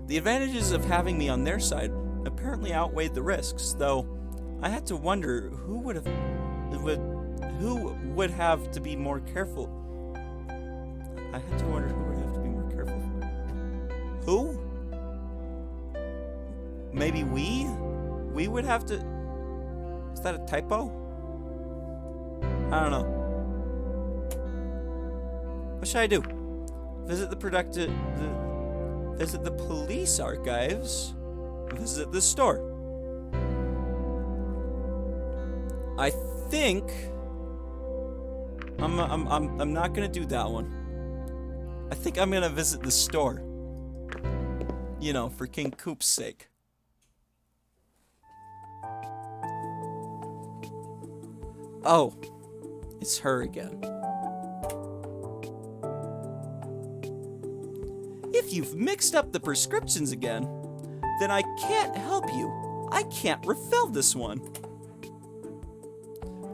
The advantages of having me on their side apparently outweighed the risks, though I had to wonder who would have to be more careful. I had to wonder who would have to be more careful. Who? Maybe we? We would have to... Is that a typo? I don't know. What should I do? Visit the police archives? Visit the store? I think... I'm not gonna do that one. I think I'm gonna visit the store. You know, for King Coop's sake. Oh, it's her again. If you've mixed up the prescriptions again, then I can't help you. I can't refill this one.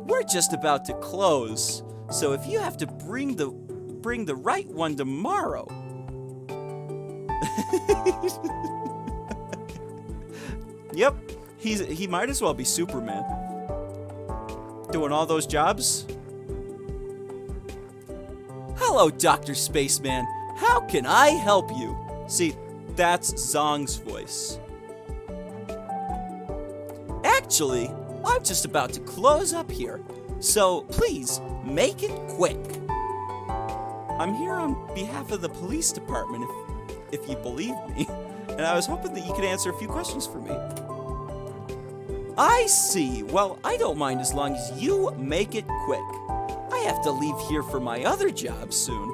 We're just about to close, so if you have to bring the right one tomorrow. Yep, he might as well be Superman. Doing all those jobs. Hello, Dr. Spaceman. How can I help you? See, that's Zong's voice. Actually, I'm just about to close up here, so please make it quick. I'm here on behalf of the police department, if you believe me, and I was hoping that you could answer a few questions for me. I see. Well, I don't mind as long as you make it quick. I have to leave here for my other job soon.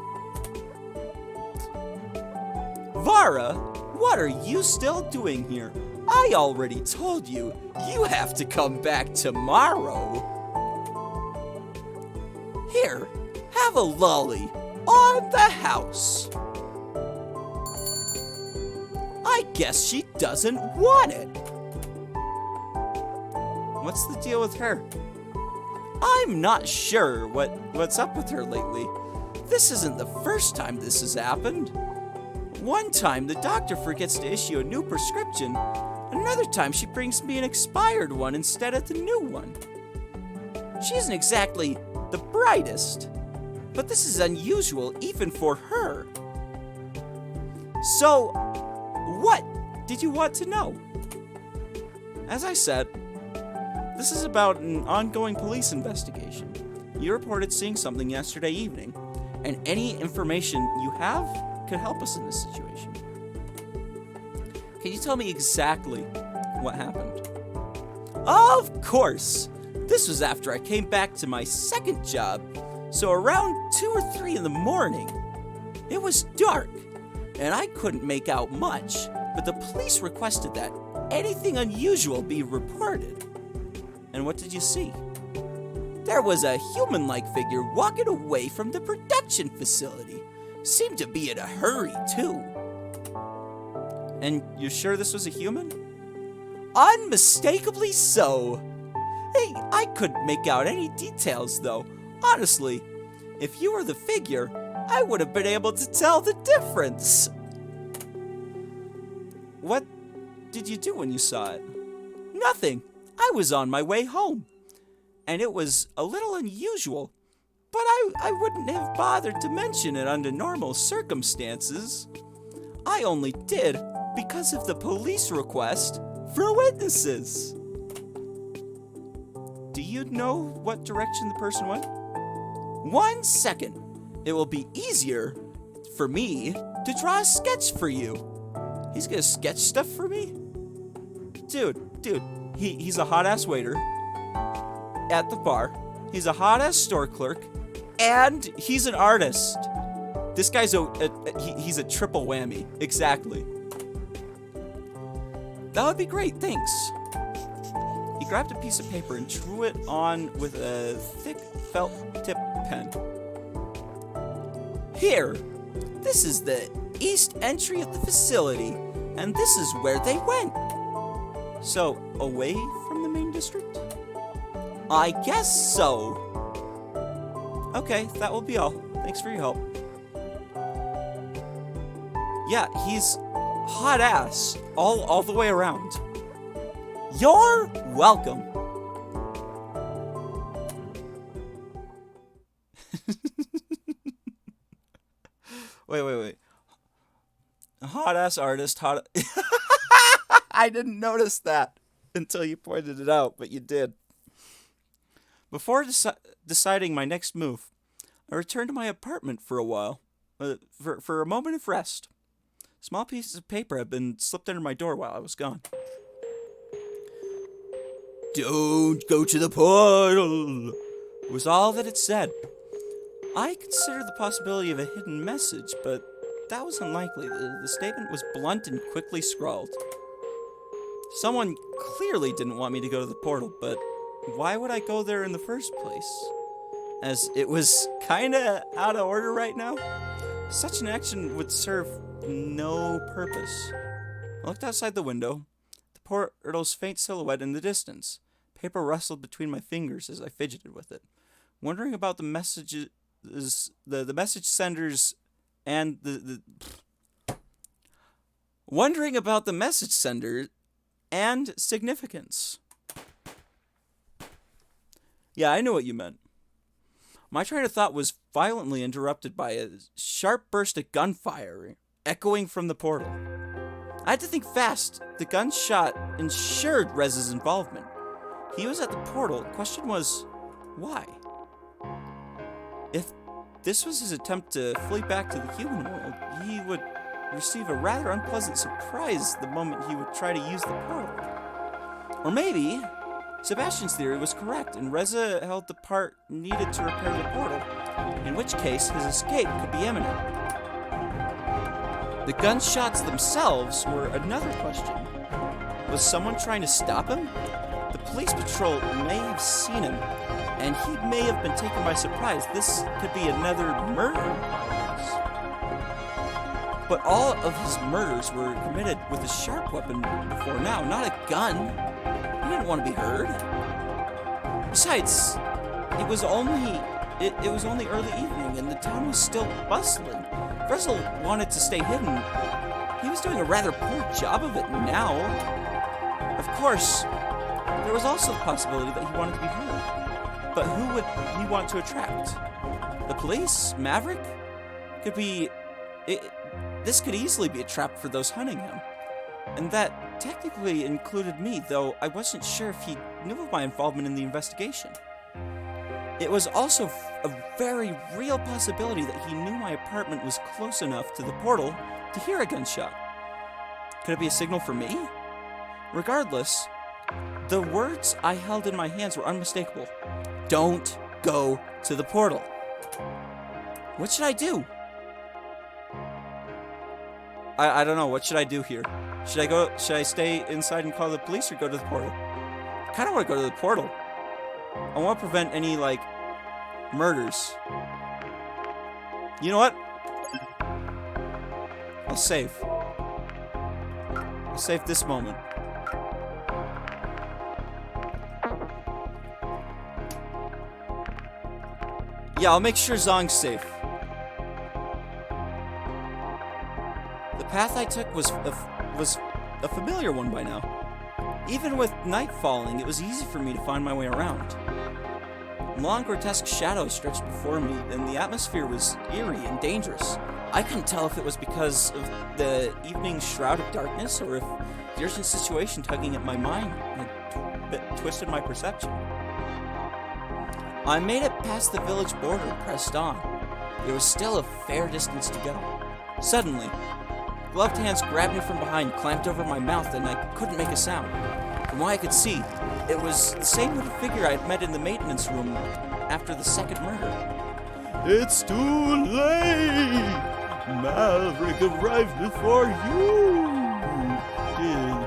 Vara, what are you still doing here? I already told you, you have to come back tomorrow. Here, have a lolly on the house. I guess she doesn't want it. What's the deal with her? I'm not sure what's up with her lately. This isn't the first time this has happened. One time, the doctor forgets to issue a new prescription. Another time, she brings me an expired one instead of the new one. She isn't exactly the brightest, but this is unusual even for her. So, what did you want to know? As I said, this is about an ongoing police investigation. You reported seeing something yesterday evening, and any information you have could help us in this situation. Can you tell me exactly what happened? Of course! This was after I came back to my second job, so around 2 or 3 in the morning. It was dark, and I couldn't make out much, but the police requested that anything unusual be reported. And what did you see? There was a human-like figure walking away from the production facility. Seemed to be in a hurry, too. And you're sure this was a human? Unmistakably so. Hey, I couldn't make out any details, though. Honestly, if you were the figure, I would have been able to tell the difference. What did you do when you saw it? Nothing. I was on my way home. And it was a little unusual, but I wouldn't have bothered to mention it under normal circumstances. I only did because of the police request for witnesses. Do you know what direction the person went? 1 second. It will be easier for me to draw a sketch for you. He's gonna sketch stuff for me? Dude, he's a hot-ass waiter at the bar. He's a hot-ass store clerk, and he's an artist. This guy's he's a triple whammy. Exactly. That would be great, thanks. He grabbed a piece of paper and drew it on with a thick felt tip pen. Here, this is the east entry of the facility, and this is where they went. So, away from the main district? I guess so. Okay, that will be all. Thanks for your help. Yeah, he's hot ass all the way around. You're welcome. Wait. Hot ass artist, hot. I didn't notice that until you pointed it out, but you did. Before deciding my next move, I returned to my apartment for a while, for a moment of rest. Small pieces of paper had been slipped under my door while I was gone. Don't go to the portal, was all that it said. I considered the possibility of a hidden message, but that was unlikely. The statement was blunt and quickly scrawled. Someone clearly didn't want me to go to the portal, but why would I go there in the first place? As it was kinda out of order right now? Such an action would serve no purpose. I looked outside the window. The portal's faint silhouette in the distance. Paper rustled between my fingers as I fidgeted with it, wondering about the messages, the message senders, and wondering about the message sender and significance. Yeah, I know what you meant. My train of thought was violently interrupted by a sharp burst of gunfire echoing from the portal. I had to think fast. The gunshot ensured Rez's involvement. He was at the portal. The question was, why? If this was his attempt to flee back to the human world, he would receive a rather unpleasant surprise the moment he would try to use the portal. Or maybe Sebastian's theory was correct, and Reza held the part needed to repair the portal, in which case his escape could be imminent. The gunshots themselves were another question. Was someone trying to stop him? The police patrol may have seen him, and he may have been taken by surprise. This could be another murder. But all of his murders were committed with a sharp weapon before now, not a gun. He didn't want to be heard. Besides, it was only early evening, and the town was still bustling. Russell wanted to stay hidden. He was doing a rather poor job of it now. Of course, there was also the possibility that he wanted to be heard. But who would he want to attract? The police? Maverick? This could easily be a trap for those hunting him. And that technically included me, though I wasn't sure if he knew of my involvement in the investigation. It was also a very real possibility that he knew my apartment was close enough to the portal to hear a gunshot. Could it be a signal for me? Regardless, the words I held in my hands were unmistakable. Don't go to the portal. What should I do? I don't know. What should I do here? Should I stay inside and call the police or go to the portal? I kind of want to go to the portal. I want to prevent any, murders. You know what? I'll save. I'll save this moment. Yeah, I'll make sure Zong's safe. The path I took was a familiar one by now. Even with night falling, it was easy for me to find my way around. Long, grotesque shadows stretched before me, and the atmosphere was eerie and dangerous. I couldn't tell if it was because of the evening's shroud of darkness, or if the urgent situation tugging at my mind had twisted my perception. I made it past the village border and pressed on. There was still a fair distance to go. Suddenly, gloved hands grabbed me from behind, clamped over my mouth, and I couldn't make a sound. From what I could see, it was the same little figure I had met in the maintenance room after the second murder. It's too late! Maverick arrived before you did,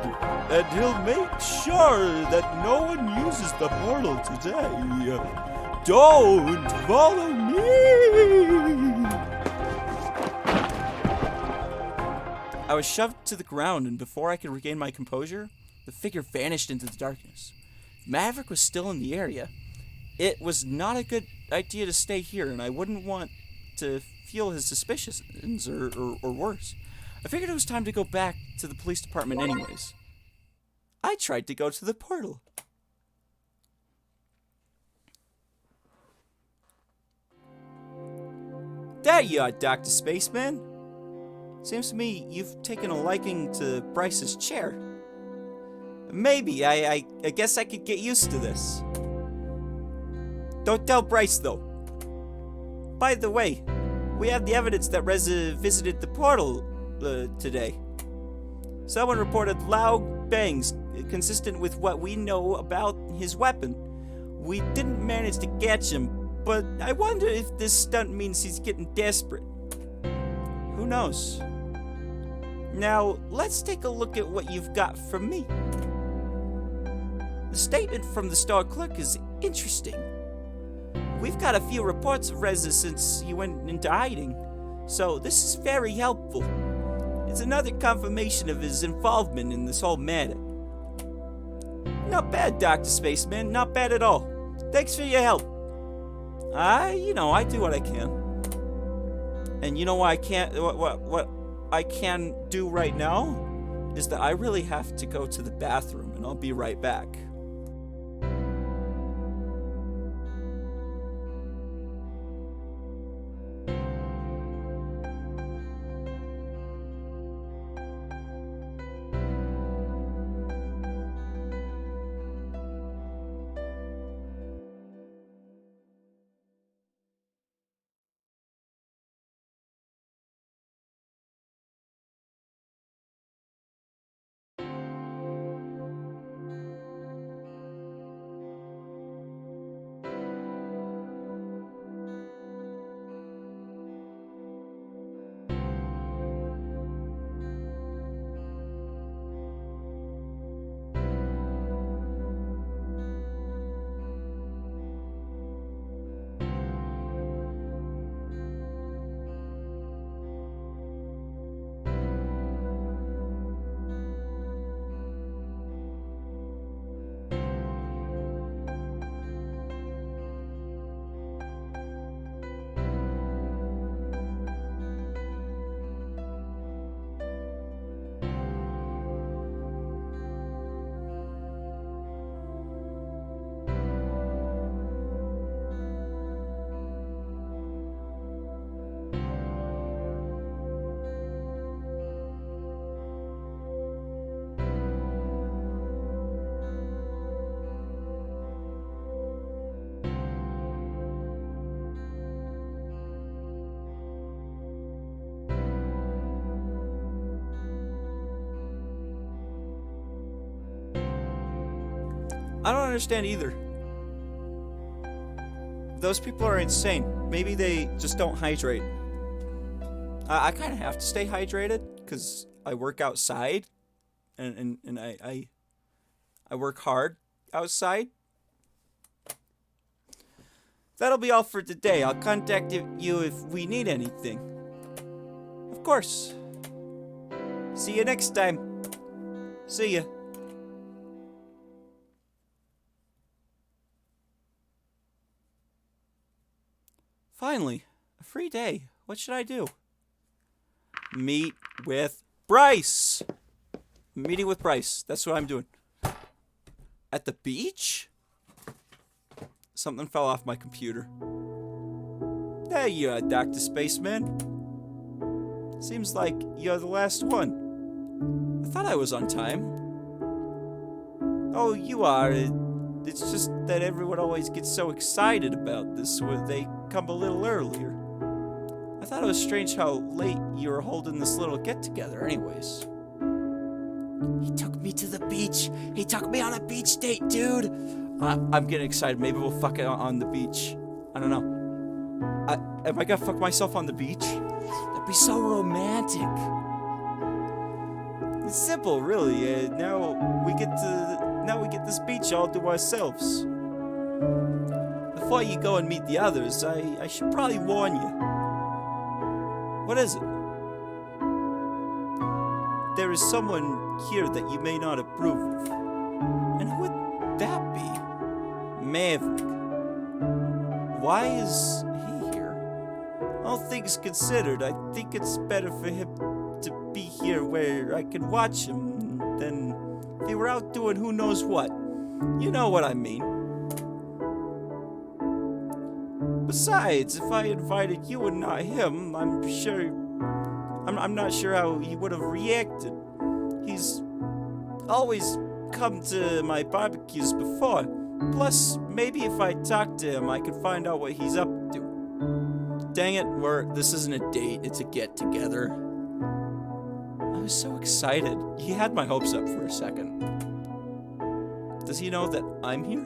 and he'll make sure that no one uses the portal today. Don't follow me! I was shoved to the ground, and before I could regain my composure, the figure vanished into the darkness. Maverick was still in the area. It was not a good idea to stay here, and I wouldn't want to feel his suspicions or worse. I figured it was time to go back to the police department anyways. I tried to go to the portal. There you are, Dr. Spaceman. Seems to me you've taken a liking to Bryce's chair. Maybe, I guess I could get used to this. Don't tell Bryce, though. By the way, we have the evidence that Reza visited the portal today. Someone reported loud bangs consistent with what we know about his weapon. We didn't manage to catch him, but I wonder if this stunt means he's getting desperate. Who knows? Now, let's take a look at what you've got from me. The statement from the store clerk is interesting. We've got a few reports of Reza since he went into hiding, so this is very helpful. It's another confirmation of his involvement in this whole matter. Not bad, Dr. Spaceman. Not bad at all. Thanks for your help. I do what I can. And you know what I can't, what I can do right now is that I really have to go to the bathroom, and I'll be right back. I don't understand either. Those people are insane. Maybe they just don't hydrate. I kind of have to stay hydrated because I work outside, and I work hard outside. That'll be all for today. I'll contact you if we need anything. Of course. See you next time. See ya. Finally, a free day. What should I do? Meet with Bryce. Meeting with Bryce. That's what I'm doing. At the beach? Something fell off my computer. There you are, Dr. Spaceman. Seems like you're the last one. I thought I was on time. Oh, you are. It's just that everyone always gets so excited about this when they come a little earlier. I thought it was strange how late you were holding this little get-together anyways. He took me to the beach. He took me on a beach date, dude. I'm getting excited. Maybe we'll fuck it on the beach. I don't know. Am I gonna fuck myself on the beach? That'd be so romantic. It's simple, really. Now we get this beach all to ourselves. Before you go and meet the others, I should probably warn you. What is it? There is someone here that you may not approve of. And who would that be? Maverick. Why is he here? All things considered, I think it's better for him to be here where I can watch him than if he were out doing who knows what. You know what I mean. Besides, if I invited you and not him, I'm not sure how he would have reacted. He's always come to my barbecues before. Plus, maybe if I talked to him, I could find out what he's up to. Dang it, this isn't a date, it's a get-together. I was so excited. He had my hopes up for a second. Does he know that I'm here?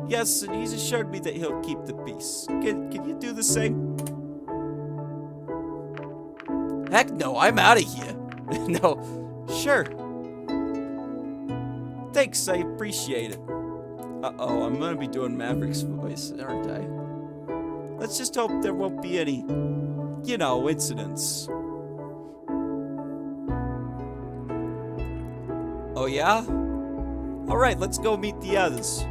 Yes, and he's assured me that he'll keep the peace. Can you do the same? Heck no, I'm out of here. No, sure. Thanks, I appreciate it. Uh-oh, I'm gonna be doing Maverick's voice, aren't I? Let's just hope there won't be any, incidents. Oh yeah? Alright, let's go meet the others.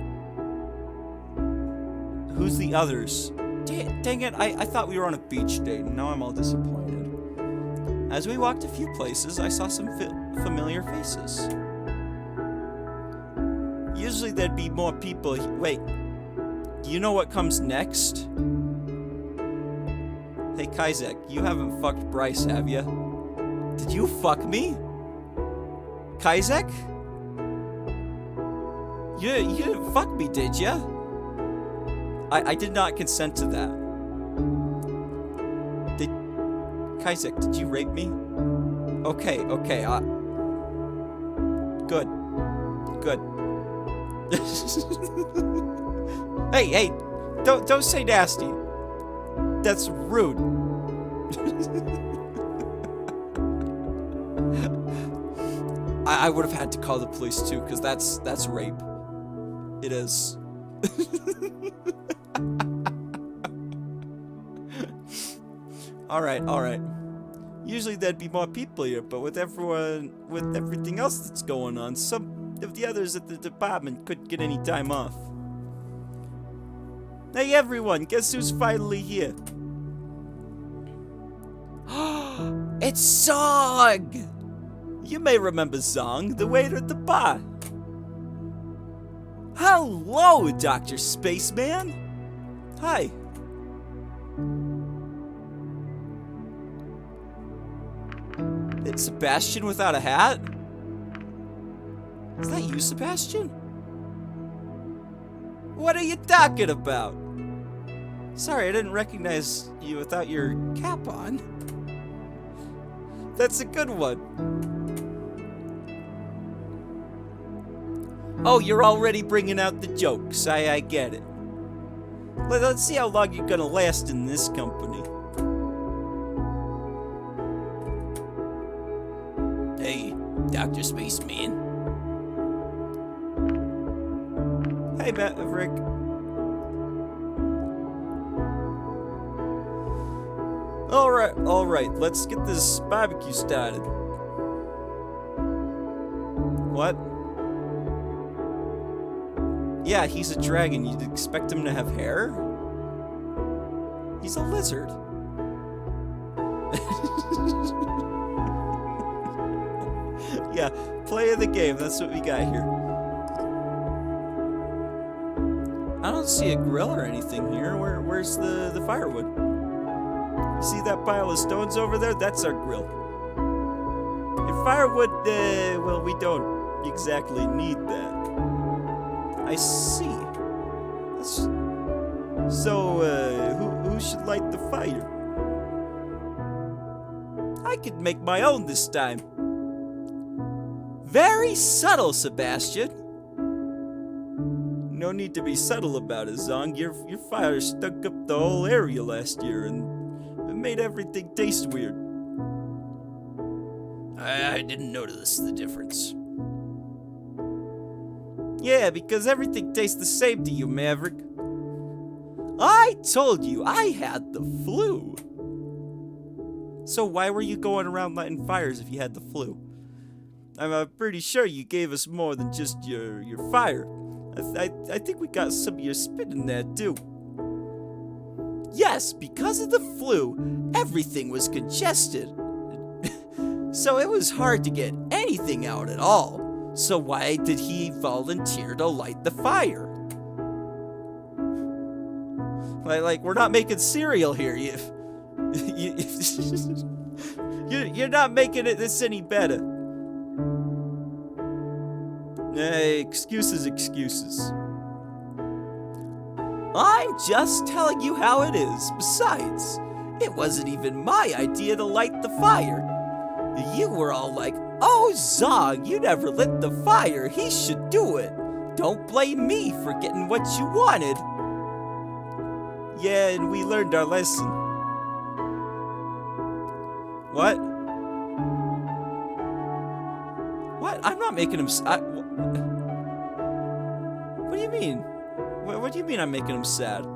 Who's the others? Dang it, I thought we were on a beach date, and now I'm all disappointed. As we walked a few places, I saw some familiar faces. Usually there'd be more people. Wait, you know what comes next? Hey, Kaizek, you haven't fucked Bryce, have you? Did you fuck me? Kaizek? You didn't fuck me, did ya? I did not consent to that. Kaizek, did you rape me? Okay, good. Hey, don't say nasty. That's rude. I would have had to call the police too, because that's rape. It is. Alright. Usually there'd be more people here, but with everything else that's going on, some of the others at the department couldn't get any time off. Hey everyone, guess who's finally here? It's Zog! You may remember Zong, the waiter at the bar. Hello, Dr. Spaceman! Hi. It's Sebastian without a hat? Is that you, Sebastian? What are you talking about? Sorry, I didn't recognize you without your cap on. That's a good one. Oh, you're already bringing out the jokes. I get it. Let's see how long you're gonna last in this company. Hey, Dr. Spaceman. Hey, Maverick. Alright, let's get this barbecue started. What? Yeah, he's a dragon. You'd expect him to have hair? He's a lizard. Yeah, play of the game. That's what we got here. I don't see a grill or anything here. Where's the firewood? See that pile of stones over there? That's our grill. And firewood, well, we don't exactly need that. I see. So, who should light the fire? I could make my own this time. Very subtle, Sebastian. No need to be subtle about it, Zong. Your fire stunk up the whole area last year, and it made everything taste weird. I didn't notice the difference. Yeah, because everything tastes the same to you, Maverick. I told you I had the flu. So why were you going around lighting fires if you had the flu? I'm pretty sure you gave us more than just your fire. I think we got some of your spit in there too. Yes, because of the flu, everything was congested. So it was hard to get anything out at all. So why did he volunteer to light the fire? Like we're not making cereal here. You're not making this any better. Excuses. I'm just telling you how it is. Besides, it wasn't even my idea to light the fire. You were all like, oh, Zog, you never lit the fire. He should do it. Don't blame me for getting what you wanted. Yeah, and we learned our lesson. What? What? I'm not making him... What do you mean? What do you mean I'm making him sad?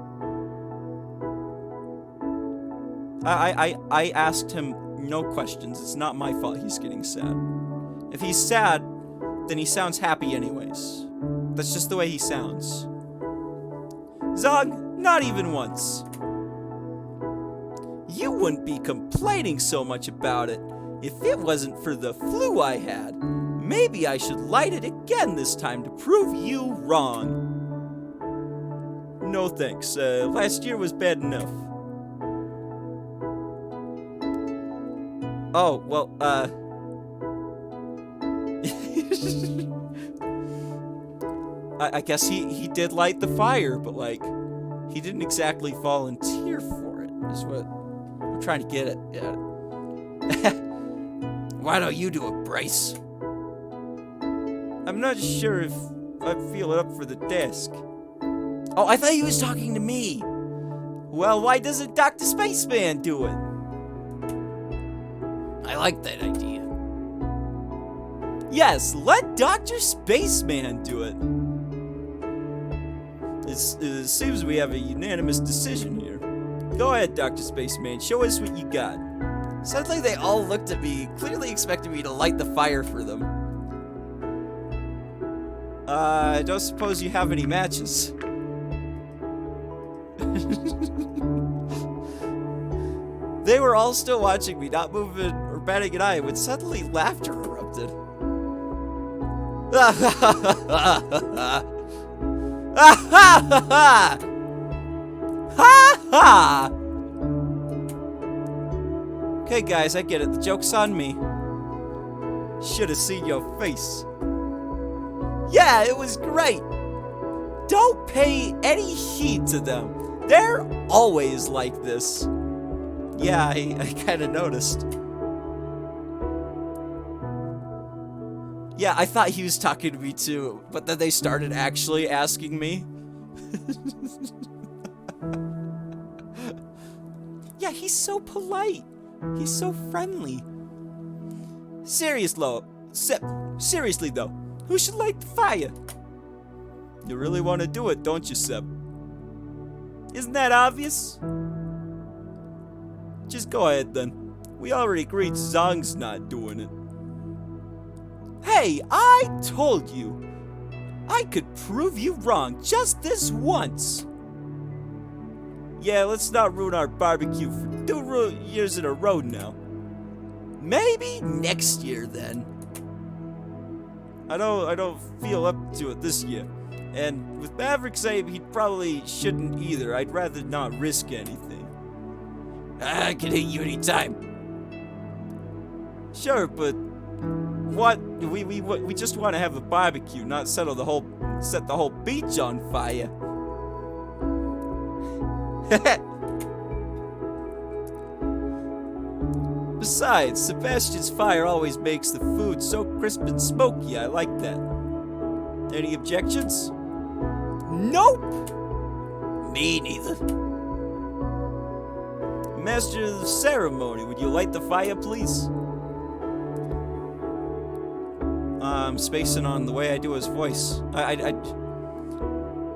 I asked him no questions. It's not my fault he's getting sad. If he's sad, then he sounds happy anyways. That's just the way he sounds. Zog, not even once. You wouldn't be complaining so much about it if it wasn't for the flu I had. Maybe I should light it again this time to prove you wrong. No thanks. Last year was bad enough. Oh, well, I guess he did light the fire, but, like, he didn't exactly volunteer for it, is what I'm trying to get at. Yeah. Why don't you do it, Bryce? I'm not sure if I feel up for the task. Oh, I thought he was talking to me. Well, why doesn't Dr. Spaceman do it? I like that idea. Yes, let Dr. Spaceman do it. It seems we have a unanimous decision here. Go ahead, Dr. Spaceman, show us what you got. Suddenly they all looked at me, clearly expecting me to light the fire for them. I don't suppose you have any matches. They were all still watching me, not moving or batting an eye, when suddenly laughter erupted. Okay, guys, I get it. The joke's on me. Should have seen your face. Yeah, it was great. Don't pay any heed to them. They're always like this. Yeah, I kind of noticed. Yeah, I thought he was talking to me too, but then they started actually asking me. Yeah, he's so polite. He's so friendly. Seriously though, who should light the fire? You really want to do it, don't you, Sep? Isn't that obvious? Just go ahead then. We already agreed Zong's not doing it. Hey, I told you. I could prove you wrong just this once. Yeah, let's not ruin our barbecue for 2 years in a row now. Maybe next year then. I don't feel up to it this year. And with Maverick saying he probably shouldn't either, I'd rather not risk anything. I can hit you anytime. Sure, but what we just want to have a barbecue, not set the whole beach on fire. Besides, Sebastian's fire always makes the food so crisp and smoky. I like that. Any objections? Nope. Me neither. Master of the ceremony, would you light the fire, please? I'm spacing on the way I do his voice.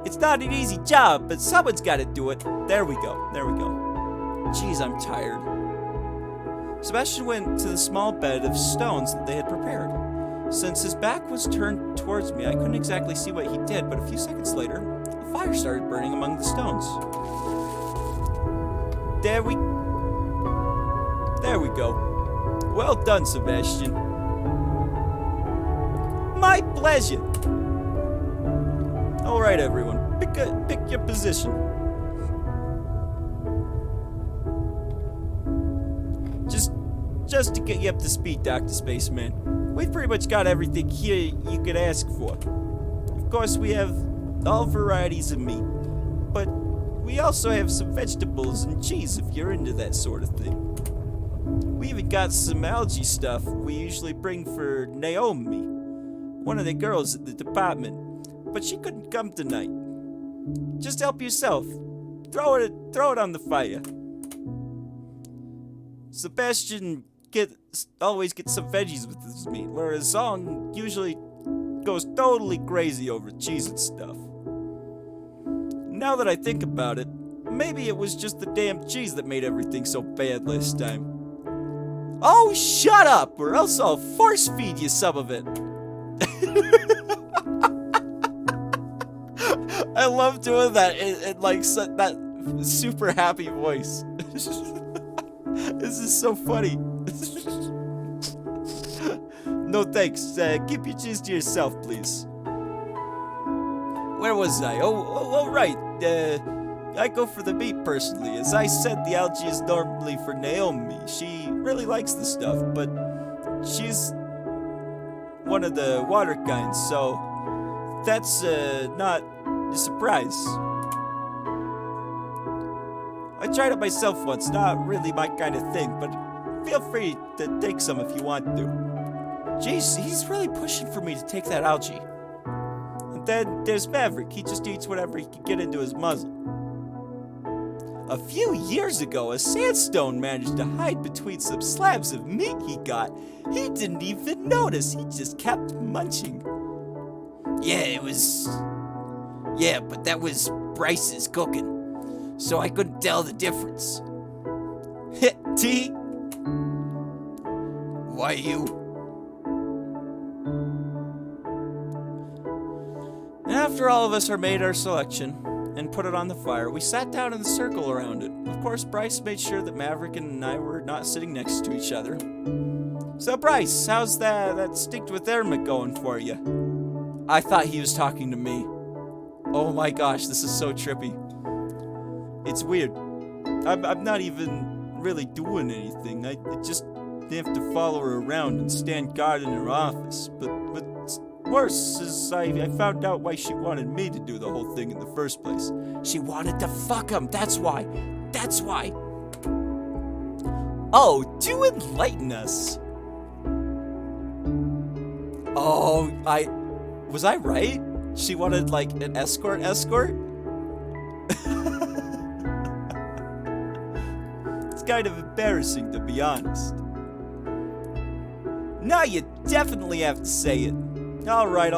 It's not an easy job, but someone's got to do it. There we go. Jeez, I'm tired. Sebastian went to the small bed of stones that they had prepared. Since his back was turned towards me, I couldn't exactly see what he did, but a few seconds later, a fire started burning among the stones. There we go. Well done, Sebastian. My pleasure. All right, everyone, pick your position. Just to get you up to speed, Dr. Spaceman, we've pretty much got everything here you could ask for. Of course, we have all varieties of meat, but we also have some vegetables and cheese if you're into that sort of thing. We even got some algae stuff we usually bring for Naomi, one of the girls at the department, but she couldn't come tonight. Just help yourself. Throw it on the fire. Sebastian always gets some veggies with his meat, whereas Zong usually goes totally crazy over cheese and stuff. Now that I think about it, maybe it was just the damn cheese that made everything so bad last time. Oh, shut up, or else I'll force feed you some of it. I love doing that in like that super happy voice. This is so funny. No thanks. Keep your cheese to yourself, please. Where was I? Oh, right. I go for the meat personally. As I said, the algae is normally for Naomi. She really likes the stuff, but she's one of the water kinds, so that's not a surprise. I tried it myself once, not really my kind of thing, but feel free to take some if you want to. Jeez, he's really pushing for me to take that algae. And then there's Maverick. He just eats whatever he can get into his muzzle. A few years ago, a sandstone managed to hide between some slabs of meat he got. He didn't even notice. He just kept munching. Yeah, but that was Bryce's cooking, so I couldn't tell the difference. Hit T. Why you? And after all of us are made our selection and put it on the fire, we sat down in the circle around it. Of course, Bryce made sure that Maverick and I were not sitting next to each other. So, Bryce, how's that stick with airman going for you? I thought he was talking to me. Oh my gosh, this is so trippy. It's weird. I'm not even really doing anything. I just have to follow her around and stand guard in her office. But what's worse is I found out why she wanted me to do the whole thing in the first place. She wanted to fuck him, that's why. That's why. Oh, do enlighten us. Oh, was I right? She wanted, like, an escort? It's kind of embarrassing, to be honest. Now you definitely have to say it. All right.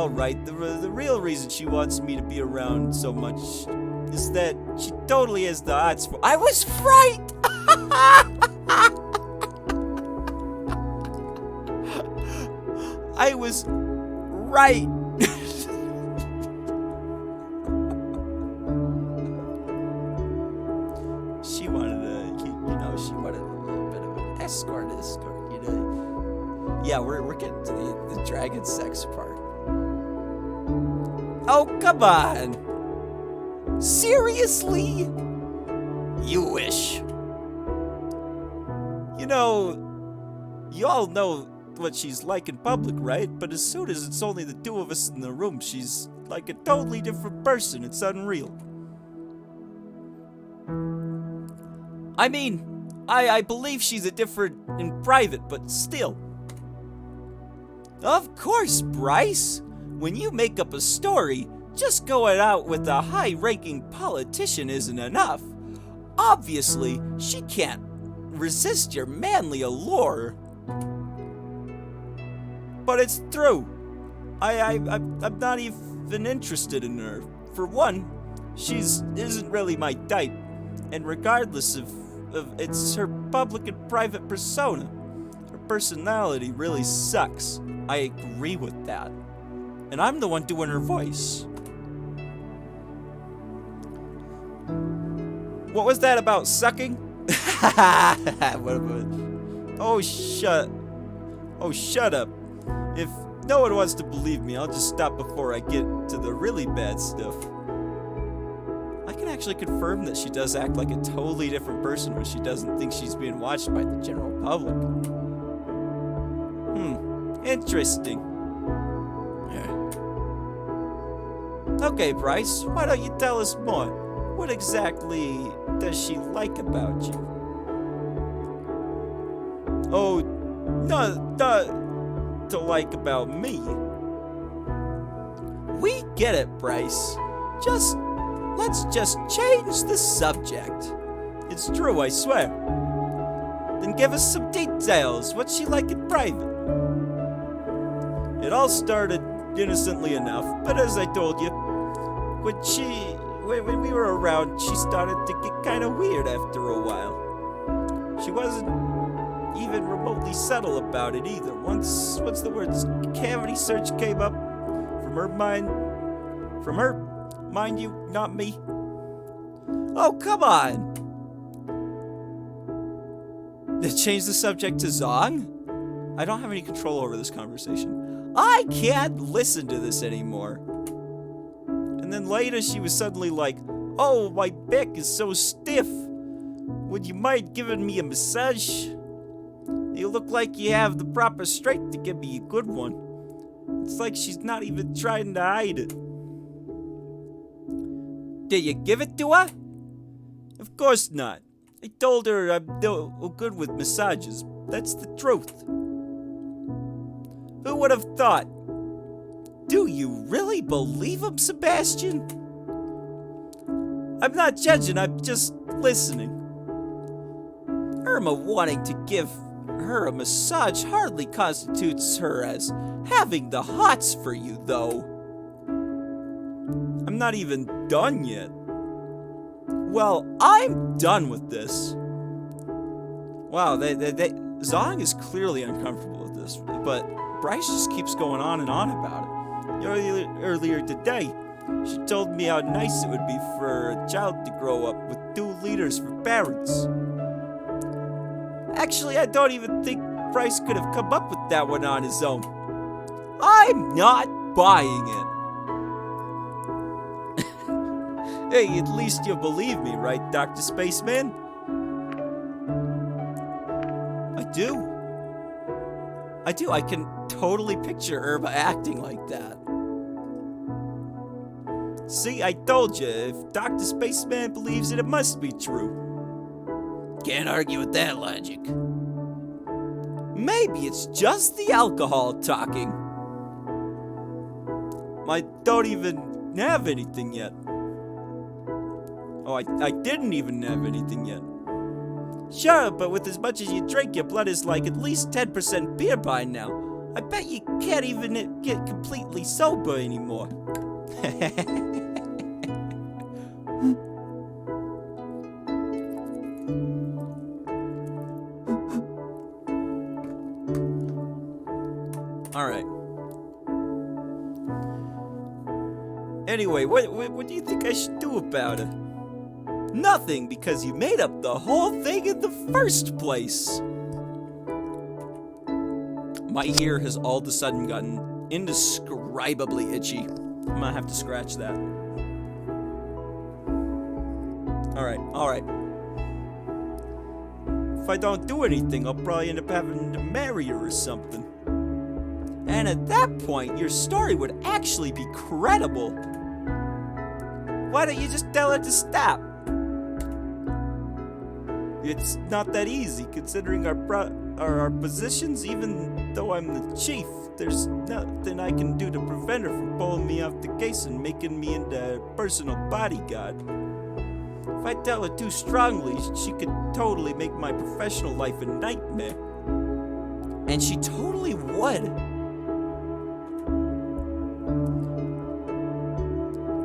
The real reason she wants me to be around so much is that she totally has the odds for... I was right! I was right. She wanted she wanted a little bit of an escort, you know. Yeah, we're getting to the dragon sex part. Oh, come on. Seriously? You wish. You know, you all know what she's like in public, right? But as soon as it's only the two of us in the room, she's like a totally different person. It's unreal. I mean, I believe she's a different in private, but still. Of course, Bryce. When you make up a story, just going out with a high-ranking politician isn't enough. Obviously, she can't resist your manly allure. But it's true. I'm not even interested in her. For one, isn't really my type. And regardless of it's her public and private persona, her personality really sucks. I agree with that. And I'm the one doing her voice. What was that about sucking? What about... Oh, shut up. If no one wants to believe me, I'll just stop before I get to the really bad stuff. I can actually confirm that she does act like a totally different person when she doesn't think she's being watched by the general public. Interesting. Okay, Bryce, why don't you tell us more? What exactly does she like about you? Oh, not to like about me. We get it, Bryce. Let's just change the subject. It's true, I swear. Then give us some details. What's she like in private? It all started innocently enough, but as I told you, when we were around, she started to get kind of weird after a while. She wasn't even remotely subtle about it either. Once the words cavity search came up, my Mind you, not me. Oh, come on! They changed the subject to Zong? I don't have any control over this conversation. I can't listen to this anymore. And then later she was suddenly like, oh, my back is so stiff. Would you mind giving me a massage? You look like you have the proper strength to give me a good one. It's like she's not even trying to hide it. Did you give it to her? Of course not. I told her I'm no good with massages. That's the truth. Who would have thought? Do you really believe him, Sebastian? I'm not judging, I'm just listening. Irma wanting to give her a massage hardly constitutes her as having the hots for you, though. I'm not even done yet. Well, I'm done with this. Wow, Zong is clearly uncomfortable with this, but Bryce just keeps going on and on about it. Earlier today, she told me how nice it would be for a child to grow up with 2 leaders for parents. Actually, I don't even think Bryce could have come up with that one on his own. I'm not buying it. Hey, at least you believe me, right, Dr. Spaceman? I do. I can totally picture Irma acting like that. See, I told you, if Dr. Spaceman believes it, it must be true. Can't argue with that logic. Maybe it's just the alcohol talking. I don't even have anything yet. Oh, I didn't even have anything yet. Sure, but with as much as you drink, your blood is like at least 10% beer by now. I bet you can't even get completely sober anymore. Alright. Anyway, what do you think I should do about it? Nothing, because you made up the whole thing in the first place. My ear has all of a sudden gotten indescribably itchy. I'm gonna have to scratch that. Alright. If I don't do anything, I'll probably end up having to marry her or something. And at that point, your story would actually be credible. Why don't you just tell her to stop? It's not that easy, considering our positions. Even though I'm the chief, there's nothing I can do to prevent her from pulling me off the case and making me into a personal bodyguard. If I tell her too strongly, she could totally make my professional life a nightmare. And she totally would.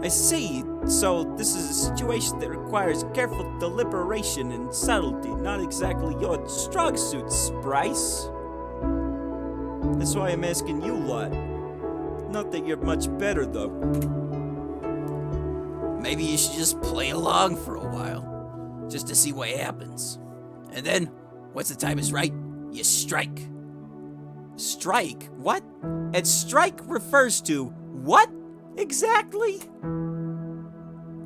I see. So this is a situation that requires careful deliberation and subtlety, not exactly your strong suits, Bryce. That's why I'm asking you lot. Not that you're much better, though. Maybe you should just play along for a while, just to see what happens. And then, once the time is right, you strike. Strike? What? And strike refers to what exactly?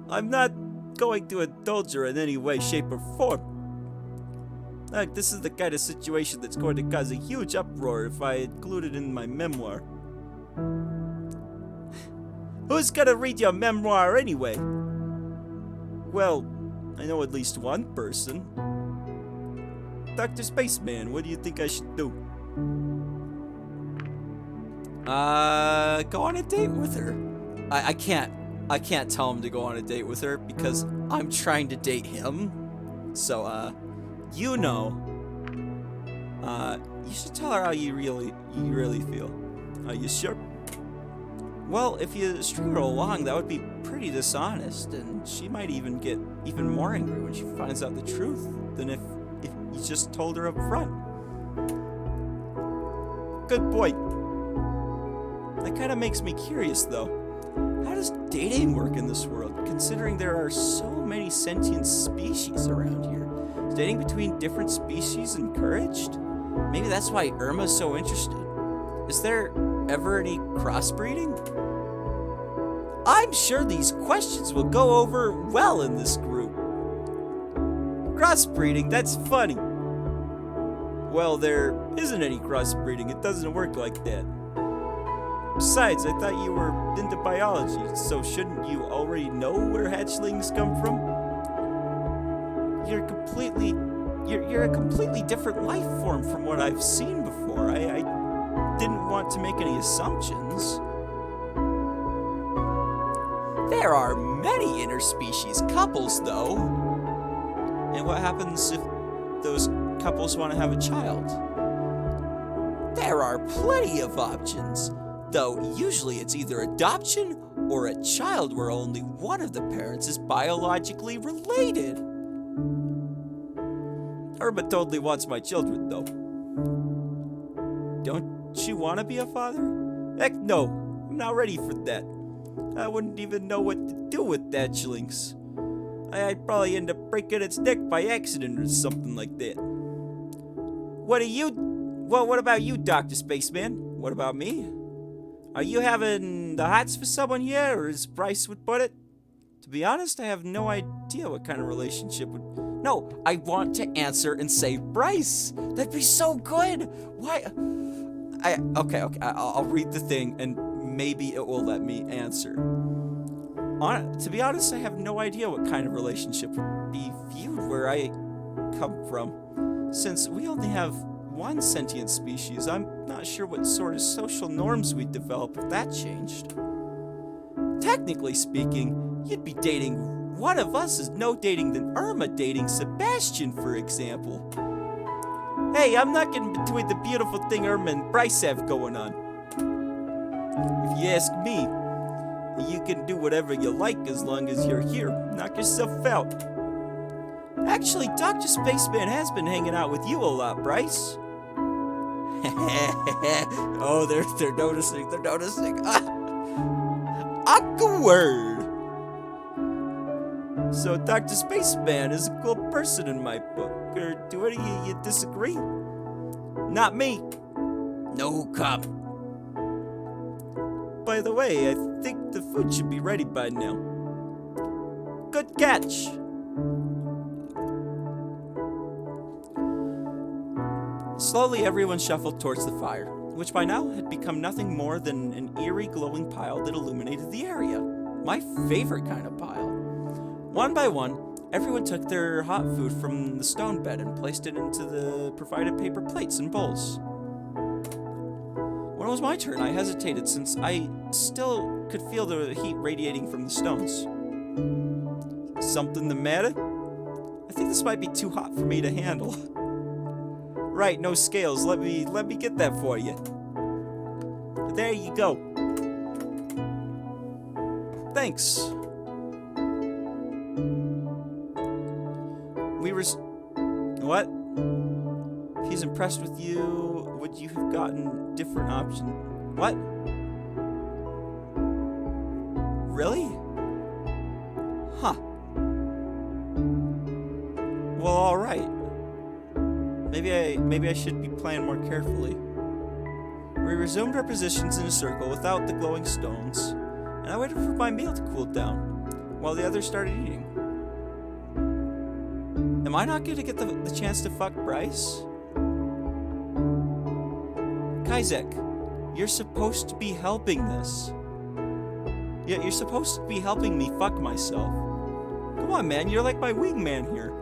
I'm not going to indulge her in any way, shape, or form. Like, this is the kind of situation that's going to cause a huge uproar if I include it in my memoir. Who's gonna read your memoir anyway? Well, I know at least one person. Dr. Spaceman, what do you think I should do? Go on a date with her. I can't tell him to go on a date with her because I'm trying to date him. So, you know, you should tell her how you really feel. Are you sure? Well, if you string her along, that would be pretty dishonest, and she might even get even more angry when she finds out the truth than if you just told her up front. Good boy. That kind of makes me curious, though. How does dating work in this world, considering there are so many sentient species around here? Is dating between different species encouraged? Maybe that's why Irma's so interested. Is there ever any crossbreeding? I'm sure these questions will go over well in this group. Crossbreeding, that's funny. Well, there isn't any crossbreeding. It doesn't work like that. Besides, I thought you were into biology, so shouldn't you already know where hatchlings come from? You're a completely different life form from what I've seen before. I didn't want to make any assumptions. There are many interspecies couples, though. And what happens if those couples want to have a child? There are plenty of options, though usually it's either adoption or a child where only one of the parents is biologically related. Irma totally wants my children, though. Don't you want to be a father? Heck no, I'm not ready for that. I wouldn't even know what to do with hatchlings. I'd probably end up breaking its neck by accident or something like that. What about you, Dr. Spaceman? What about me? Are you having the hots for someone here, or as Bryce would put it? To be honest, I have no idea what kind of relationship would... No, I want to answer and say Bryce. That'd be so good. Why? Okay, I'll read the thing, and maybe it will let me answer. To be honest, I have no idea what kind of relationship would be viewed where I come from. Since we only have one sentient species, I'm not sure what sort of social norms we'd develop if that changed. Technically speaking, you'd be dating one of us is no dating than Irma dating Sebastian, for example. Hey, I'm not getting between the beautiful thing Irma and Bryce have going on. If you ask me, you can do whatever you like as long as you're here. Knock yourself out. Actually, Dr. Spaceman has been hanging out with you a lot, Bryce. Oh, they're noticing. They're noticing. Awkward. So Dr. Spaceman is a cool person in my book. Or do any of you disagree? Not me. No comment. By the way, I think the food should be ready by now. Good catch. Slowly, everyone shuffled towards the fire, which by now had become nothing more than an eerie glowing pile that illuminated the area. My favorite kind of pile. One by one, everyone took their hot food from the stone bed and placed it into the provided paper plates and bowls. When it was my turn, I hesitated since I still could feel the heat radiating from the stones. Something the matter? I think this might be too hot for me to handle. Right, no scales. Let me get that for you. There you go. Thanks. What? If he's impressed with you, would you have gotten different options? What? Really? Huh. Well, alright. Maybe I should be playing more carefully. We resumed our positions in a circle without the glowing stones, and I waited for my meal to cool down, while the others started eating. Am I not going to get the chance to fuck Bryce? Kaizek, you're supposed to be helping this. Yeah, you're supposed to be helping me fuck myself. Come on, man, you're like my wingman here.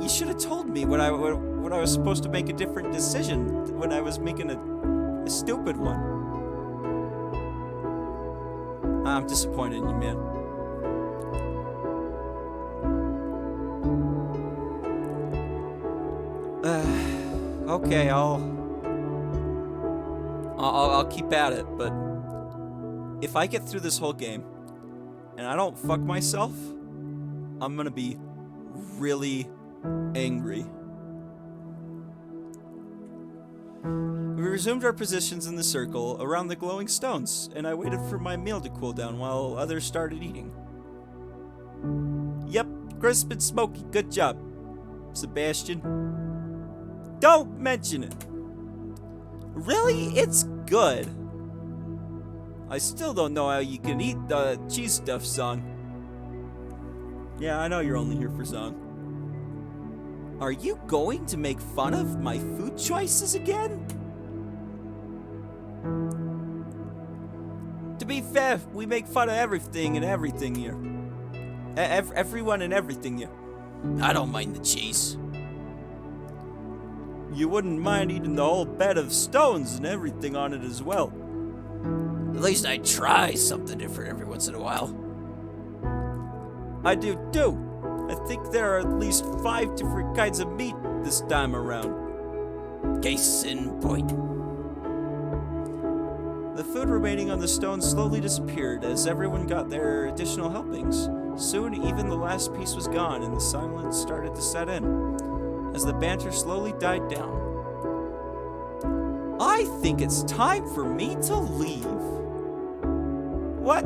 You should have told me when I was supposed to make a different decision when I was making a stupid one. I'm disappointed in you, man. Okay, I'll keep at it, but if I get through this whole game and I don't fuck myself, I'm gonna be really angry. We resumed our positions in the circle around the glowing stones, and I waited for my meal to cool down while others started eating. Yep, crisp and smoky. Good job, Sebastian. Don't mention it. Really? It's good. I still don't know how you can eat the cheese stuff, Song. Yeah, I know you're only here for Song. Are you going to make fun of my food choices again? To be fair, we make fun of everything and everything here. Everyone and everything here. I don't mind the cheese. You wouldn't mind eating the whole bed of stones and everything on it as well. At least I try something different every once in a while. I do too. I think there are at least 5 different kinds of meat this time around. Case in point. The food remaining on the stones slowly disappeared as everyone got their additional helpings. Soon, even the last piece was gone and the silence started to set in as the banter slowly died down. I think it's time for me to leave. What?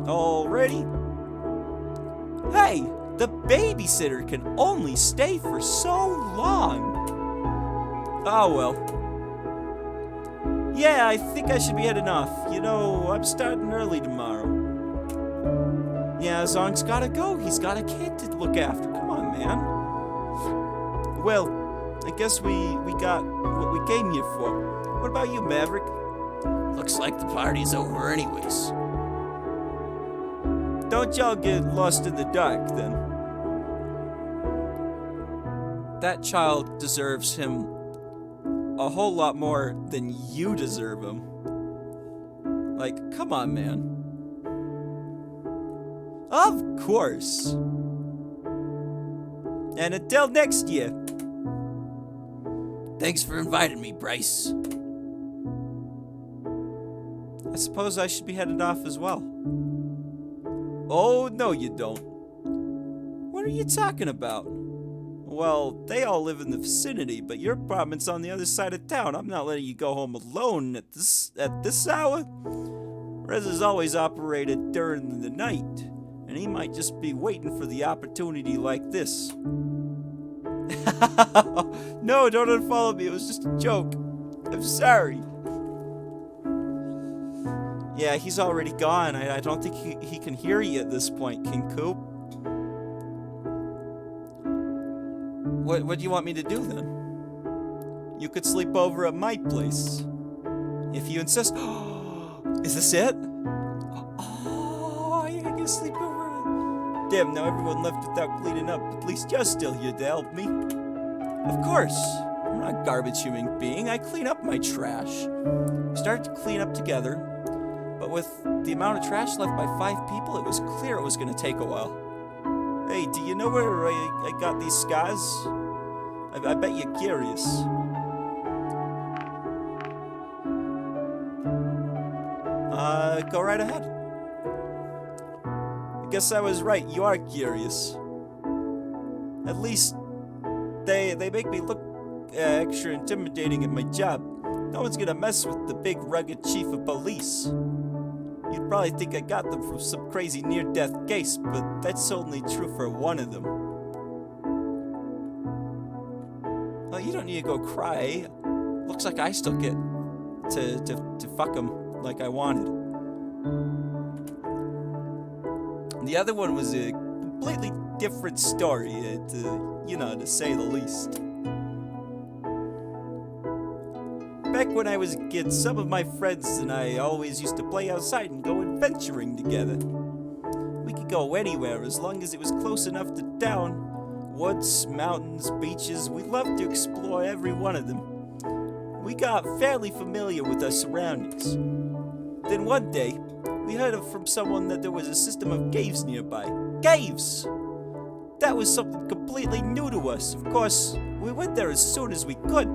Already? Hey, the babysitter can only stay for so long. Oh well. Yeah, I think I should be heading off. You know, I'm starting early tomorrow. Yeah, Zong's gotta go. He's got a kid to look after. Come on, man. Well, I guess we got what we came here for. What about you, Maverick? Looks like the party's over anyways. Don't y'all get lost in the dark, then. That child deserves him a whole lot more than you deserve him. Like, come on, man. Of course. And until next year. Thanks for inviting me, Bryce. I suppose I should be headed off as well. Oh, no you don't. What are you talking about? Well, they all live in the vicinity, but your apartment's on the other side of town. I'm not letting you go home alone at this hour. Rez is always operated during the night, and he might just be waiting for the opportunity like this. No, don't unfollow me. It was just a joke. I'm sorry. Yeah, he's already gone. I don't think he can hear you at this point, King Coop. What do you want me to do then? You could sleep over at my place. If you insist. Is this it? Oh, you're gonna sleep over. Damn, now everyone left without cleaning up. At least you're still here to help me. Of course. I'm not a garbage human being. I clean up my trash. We started to clean up together, but with the amount of trash left by 5 people, it was clear it was going to take a while. Hey, do you know where I got these scars? I bet you're curious. Go right ahead. I guess I was right. You are curious. At least they make me look extra intimidating at my job. No one's gonna mess with the big rugged chief of police. You'd probably think I got them from some crazy near-death case, but that's only true for one of them. Well, you don't need to go cry. Looks like I still get to fuck him like I wanted. The other one was a completely different story, to say the least. Back when I was a kid, some of my friends and I always used to play outside and go adventuring together. We could go anywhere as long as it was close enough to town. Woods, mountains, beaches, we loved to explore every one of them. We got fairly familiar with our surroundings. Then one day, we heard from someone that there was a system of caves nearby. Caves! That was something completely new to us. Of course, we went there as soon as we could.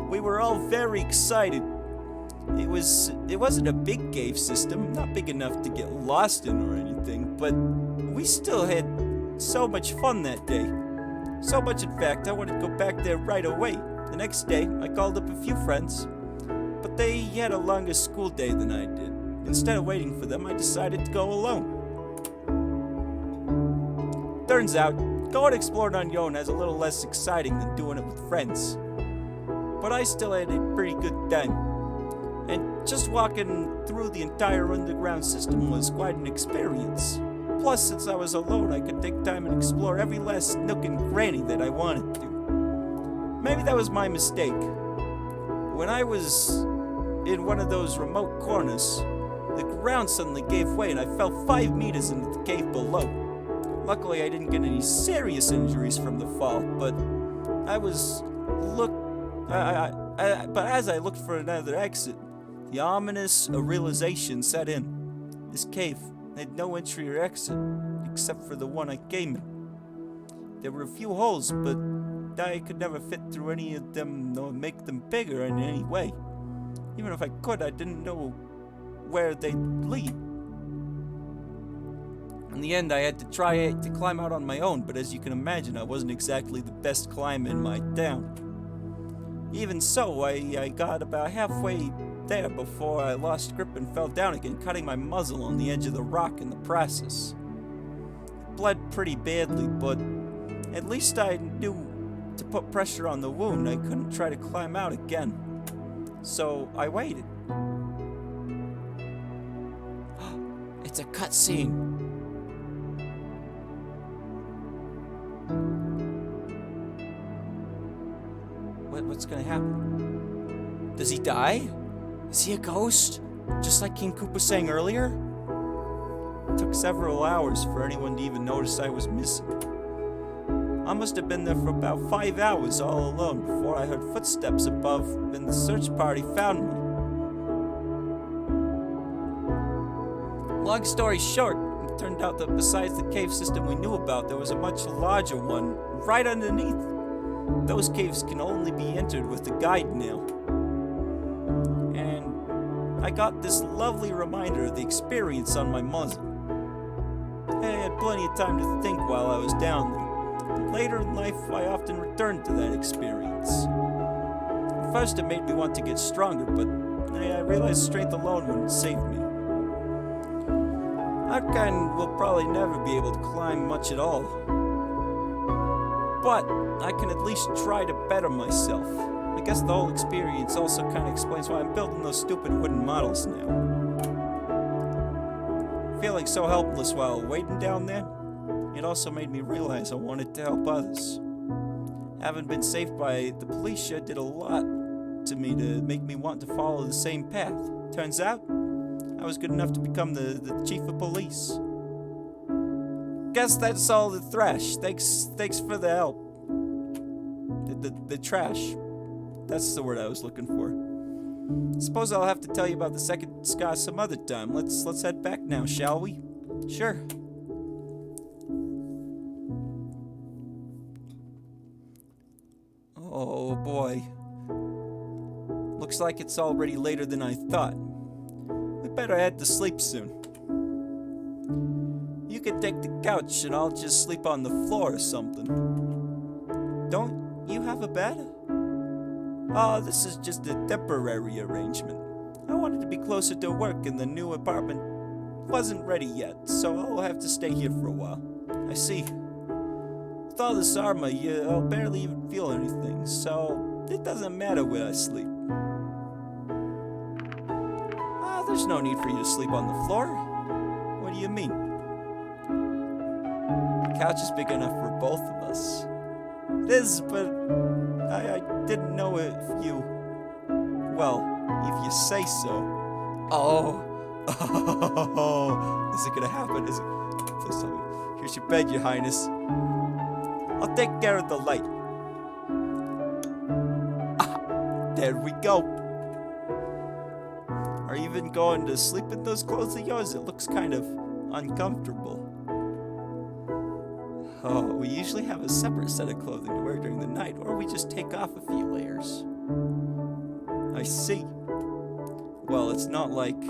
We were all very excited. It wasn't a big cave system, not big enough to get lost in or anything, but we still had so much fun that day. So much, in fact, I wanted to go back there right away. The next day, I called up a few friends, but they had a longer school day than I did. Instead of waiting for them, I decided to go alone. Turns out, going exploring on your own is a little less exciting than doing it with friends. But I still had a pretty good time. And just walking through the entire underground system was quite an experience. Plus, since I was alone, I could take time and explore every last nook and cranny that I wanted to. Maybe that was my mistake. When I was in one of those remote corners, the ground suddenly gave way and I fell 5 meters into the cave below. Luckily, I didn't get any serious injuries from the fall, but as I looked for another exit, the ominous realization set in. This cave had no entry or exit, except for the one I came in. There were a few holes, but I could never fit through any of them nor make them bigger in any way. Even if I could, I didn't know where they'd lead. In the end, I had to try to climb out on my own, but as you can imagine, I wasn't exactly the best climber in my town. Even so, I got about halfway there before I lost grip and fell down again, cutting my muzzle on the edge of the rock in the process. It bled pretty badly, but at least I knew to put pressure on the wound. I couldn't try to climb out again. So I waited. It's a cutscene. What's gonna happen? Does he die? Is he a ghost? Just like King Koopa was saying earlier? It took several hours for anyone to even notice I was missing. I must have been there for about 5 hours all alone before I heard footsteps above and the search party found me. Long story short, it turned out that besides the cave system we knew about, there was a much larger one right underneath. Those caves can only be entered with a guide now. And I got this lovely reminder of the experience on my muzzle. I had plenty of time to think while I was down there. Later in life, I often returned to that experience. At first, it made me want to get stronger, but I realized strength alone wouldn't save me. Our kind will probably never be able to climb much at all. But I can at least try to better myself. I guess the whole experience also kind of explains why I'm building those stupid wooden models now. Feeling so helpless while waiting down there, it also made me realize I wanted to help others. Having been saved by the police sure did a lot to me to make me want to follow the same path. Turns out, I was good enough to become the chief of police. Guess that's all the thrash. Thanks for the help. The trash. That's the word I was looking for. Suppose I'll have to tell you about the second scar some other time. Let's head back now, shall we? Sure. Oh boy. Looks like it's already later than I thought. We better head to sleep soon. You can take the couch and I'll just sleep on the floor or something. Don't you have a bed? Oh, this is just a temporary arrangement. I wanted to be closer to work and the new apartment wasn't ready yet, so I'll have to stay here for a while. I see. With all this armor, I'll barely even feel anything, so it doesn't matter where I sleep. There's no need for you to sleep on the floor. What do you mean? The couch is big enough for both of us. It is, but I didn't know if you... Well, if you say so. Oh. Is it gonna happen? Is it? Please tell me. Here's your bed, Your Highness. I'll take care of the light. There we go. Are you even going to sleep in those clothes of yours? It looks kind of uncomfortable. Oh, we usually have a separate set of clothing to wear during the night, or we just take off a few layers. I see. Well, it's not like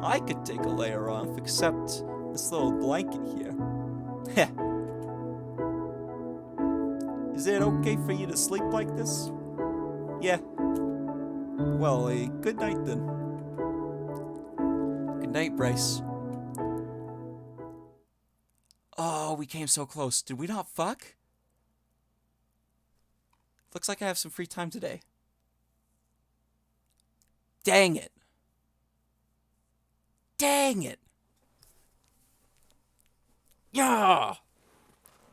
I could take a layer off, except this little blanket here. Heh. Is it okay for you to sleep like this? Yeah. Well, good night then. Good night, Bryce. Oh, we came so close. Did we not fuck? Looks like I have some free time today. Dang it. Dang it. Yeah.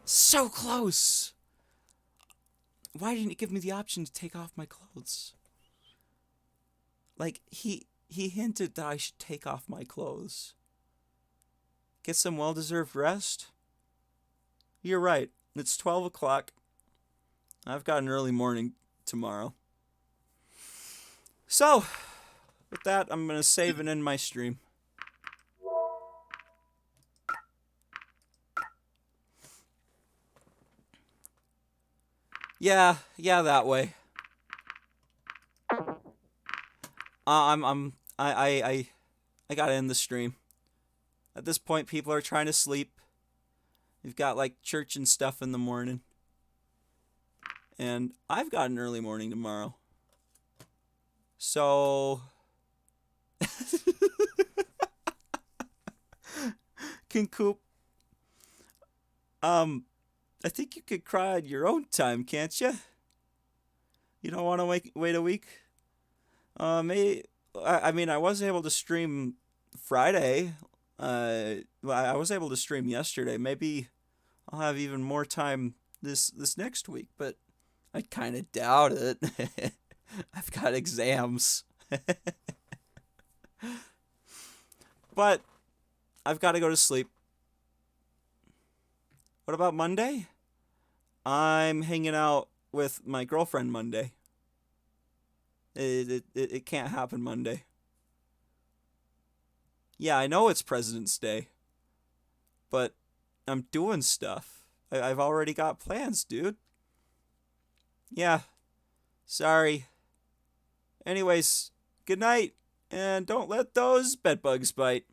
So close. Why didn't you give me the option to take off my clothes? Like, he hinted that I should take off my clothes. Get some well-deserved rest? You're right. It's 12 o'clock. I've got an early morning tomorrow. So, with that, I'm going to save and end my stream. Yeah, that way. I gotta end the stream. At this point, people are trying to sleep. We've got like church and stuff in the morning. And I've got an early morning tomorrow. So King Coop, I think you could cry on your own time, can't you? You don't want to wait a week? Maybe, I mean, I was able to stream Friday. I was able to stream yesterday. Maybe I'll have even more time this next week, but I kind of doubt it. I've got exams. But I've got to go to sleep. What about Monday? I'm hanging out with my girlfriend Monday. It can't happen Monday. Yeah, I know it's President's Day, but I'm doing stuff. I've already got plans, dude. Yeah, sorry. Anyways, good night, and don't let those bedbugs bite.